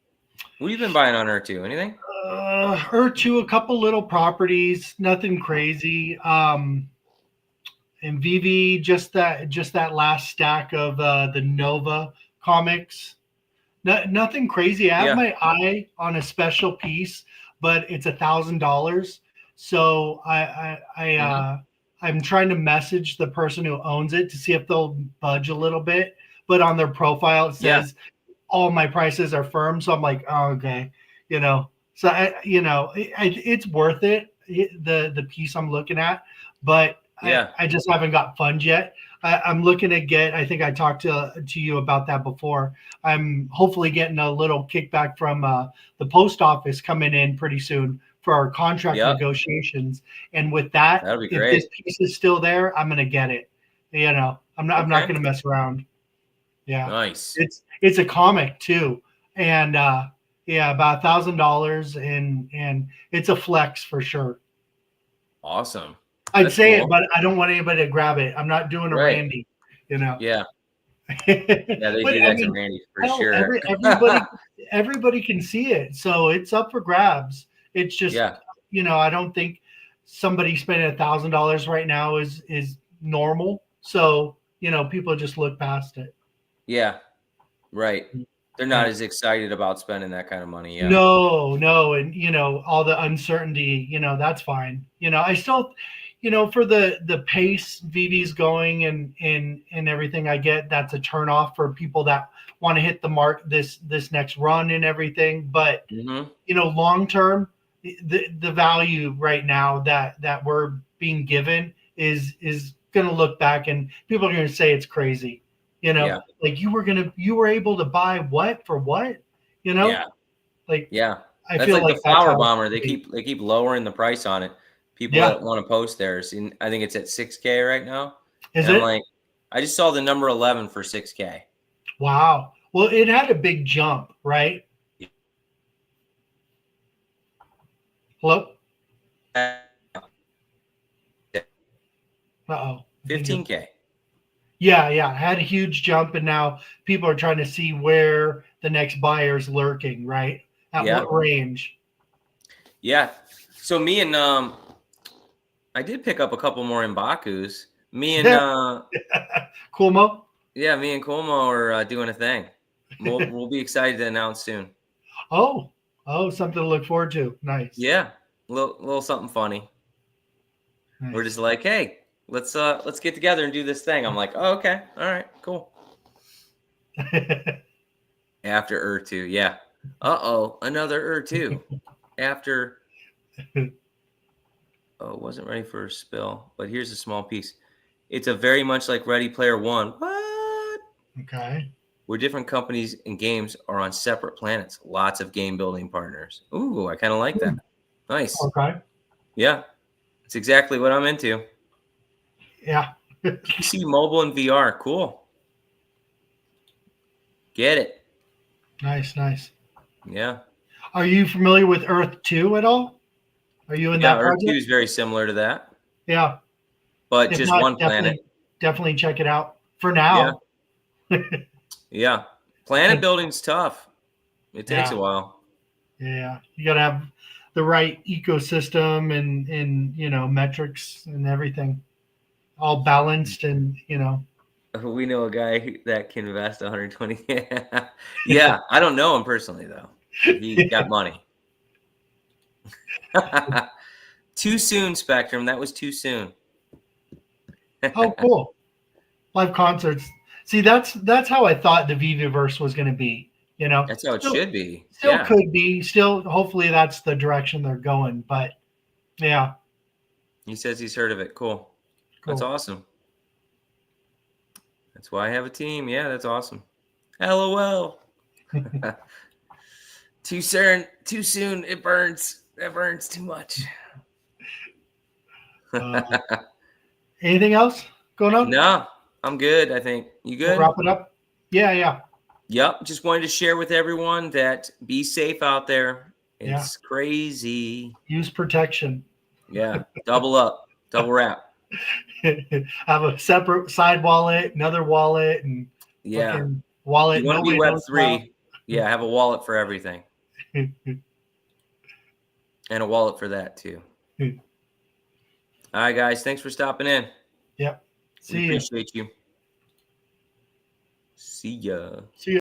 [SPEAKER 3] What have you been buying on R2? Anything?
[SPEAKER 2] R2, a couple little properties, nothing crazy. And Vivi, just that last stack of the Nova comics. Nothing crazy. I have my eye on a special piece, but it's $1,000. So I'm trying to message the person who owns it to see if they'll budge a little bit. But on their profile, it says all my prices are firm. So I'm like, oh, okay, So it's worth it. The piece I'm looking at, but I just haven't got funds yet. I'm looking to get. I think I talked to you about that before. I'm hopefully getting a little kickback from the post office coming in pretty soon for our contract negotiations. And with that, if this piece is still there, I'm gonna get it. I'm not gonna mess around. Yeah,
[SPEAKER 3] nice.
[SPEAKER 2] It's a comic too, and about $1,000, and it's a flex for sure.
[SPEAKER 3] Awesome.
[SPEAKER 2] I'd say it, but I don't want anybody to grab it. I'm not doing a Randy,
[SPEAKER 3] Yeah. Yeah, they do that to Randy for sure.
[SPEAKER 2] Everybody can see it, so it's up for grabs. It's just, I don't think somebody spending $1,000 right now is normal. So people just look past it. Yeah,
[SPEAKER 3] right. They're not as excited about spending that kind of money. Yeah.
[SPEAKER 2] No, and all the uncertainty. That's fine. I still. For the pace Vivi's going and everything, I get that's a turnoff for people that want to hit the mark this next run and everything. But long term, the value right now that we're being given is going to look back and people are going to say it's crazy. Like you were able to buy what for what? I
[SPEAKER 3] that's
[SPEAKER 2] feel like
[SPEAKER 3] the flower bomber. They keep lowering the price on it. People that want to post theirs, and I think it's at 6K right now.
[SPEAKER 2] Is it?
[SPEAKER 3] I just saw the number 11 for 6K.
[SPEAKER 2] Wow. Well, it had a big jump, right? Hello? Uh-oh.
[SPEAKER 3] 15K.
[SPEAKER 2] Yeah. It had a huge jump, and now people are trying to see where the next buyer's lurking, right? At what range?
[SPEAKER 3] Yeah. So me and I did pick up a couple more M'Bakus. Me and
[SPEAKER 2] Cuomo?
[SPEAKER 3] Yeah, me and Cuomo are doing a thing. We'll be excited to announce soon.
[SPEAKER 2] Oh, something to look forward to. Nice.
[SPEAKER 3] Yeah, little something funny. Nice. We're just like, hey, let's get together and do this thing. I'm like, oh, okay, all right, cool. After R2, yeah. Another R2. After. Oh, wasn't ready for a spill, but here's a small piece. It's a very much like Ready Player One. What?
[SPEAKER 2] Okay.
[SPEAKER 3] Where different companies and games are on separate planets. Lots of game building partners. Ooh, I kind of like that. Nice.
[SPEAKER 2] Okay.
[SPEAKER 3] Yeah. It's exactly what I'm into.
[SPEAKER 2] Yeah.
[SPEAKER 3] PC, mobile, and VR. Cool. Get it.
[SPEAKER 2] Nice.
[SPEAKER 3] Yeah.
[SPEAKER 2] Are you familiar with Earth 2 at all? Are you in that project?
[SPEAKER 3] Earth 2 is very similar to that.
[SPEAKER 2] Yeah.
[SPEAKER 3] But just one planet.
[SPEAKER 2] Definitely check it out for now.
[SPEAKER 3] Yeah. Planet building's tough. It takes a while.
[SPEAKER 2] Yeah. You got to have the right ecosystem and metrics and everything all balanced and.
[SPEAKER 3] We know a guy that can invest 120. Yeah. I don't know him personally, though. He got money. Too soon, Spectrum. That was too soon.
[SPEAKER 2] Oh, cool. Live concerts. See, that's how I thought the Viviverse was going to be.
[SPEAKER 3] That's how it should be.
[SPEAKER 2] Still could be. Still, hopefully, that's the direction they're going. But yeah.
[SPEAKER 3] He says he's heard of it. Cool. That's awesome. That's why I have a team. Yeah, that's awesome. LOL. Too soon. It burns. It burns too much.
[SPEAKER 2] Anything else going on?
[SPEAKER 3] No, I'm good. I think you good.
[SPEAKER 2] We'll wrap it up. Yeah.
[SPEAKER 3] Yep. Just wanted to share with everyone that be safe out there. It's crazy.
[SPEAKER 2] Use protection.
[SPEAKER 3] Yeah. Double up. Double wrap.
[SPEAKER 2] Have a separate side wallet, another wallet, and wallet.
[SPEAKER 3] You want to be Web3. Yeah, I have a wallet for everything. And a wallet for that too. All right, guys. Thanks for stopping in.
[SPEAKER 2] Yep.
[SPEAKER 3] We appreciate you. See ya.
[SPEAKER 2] See ya.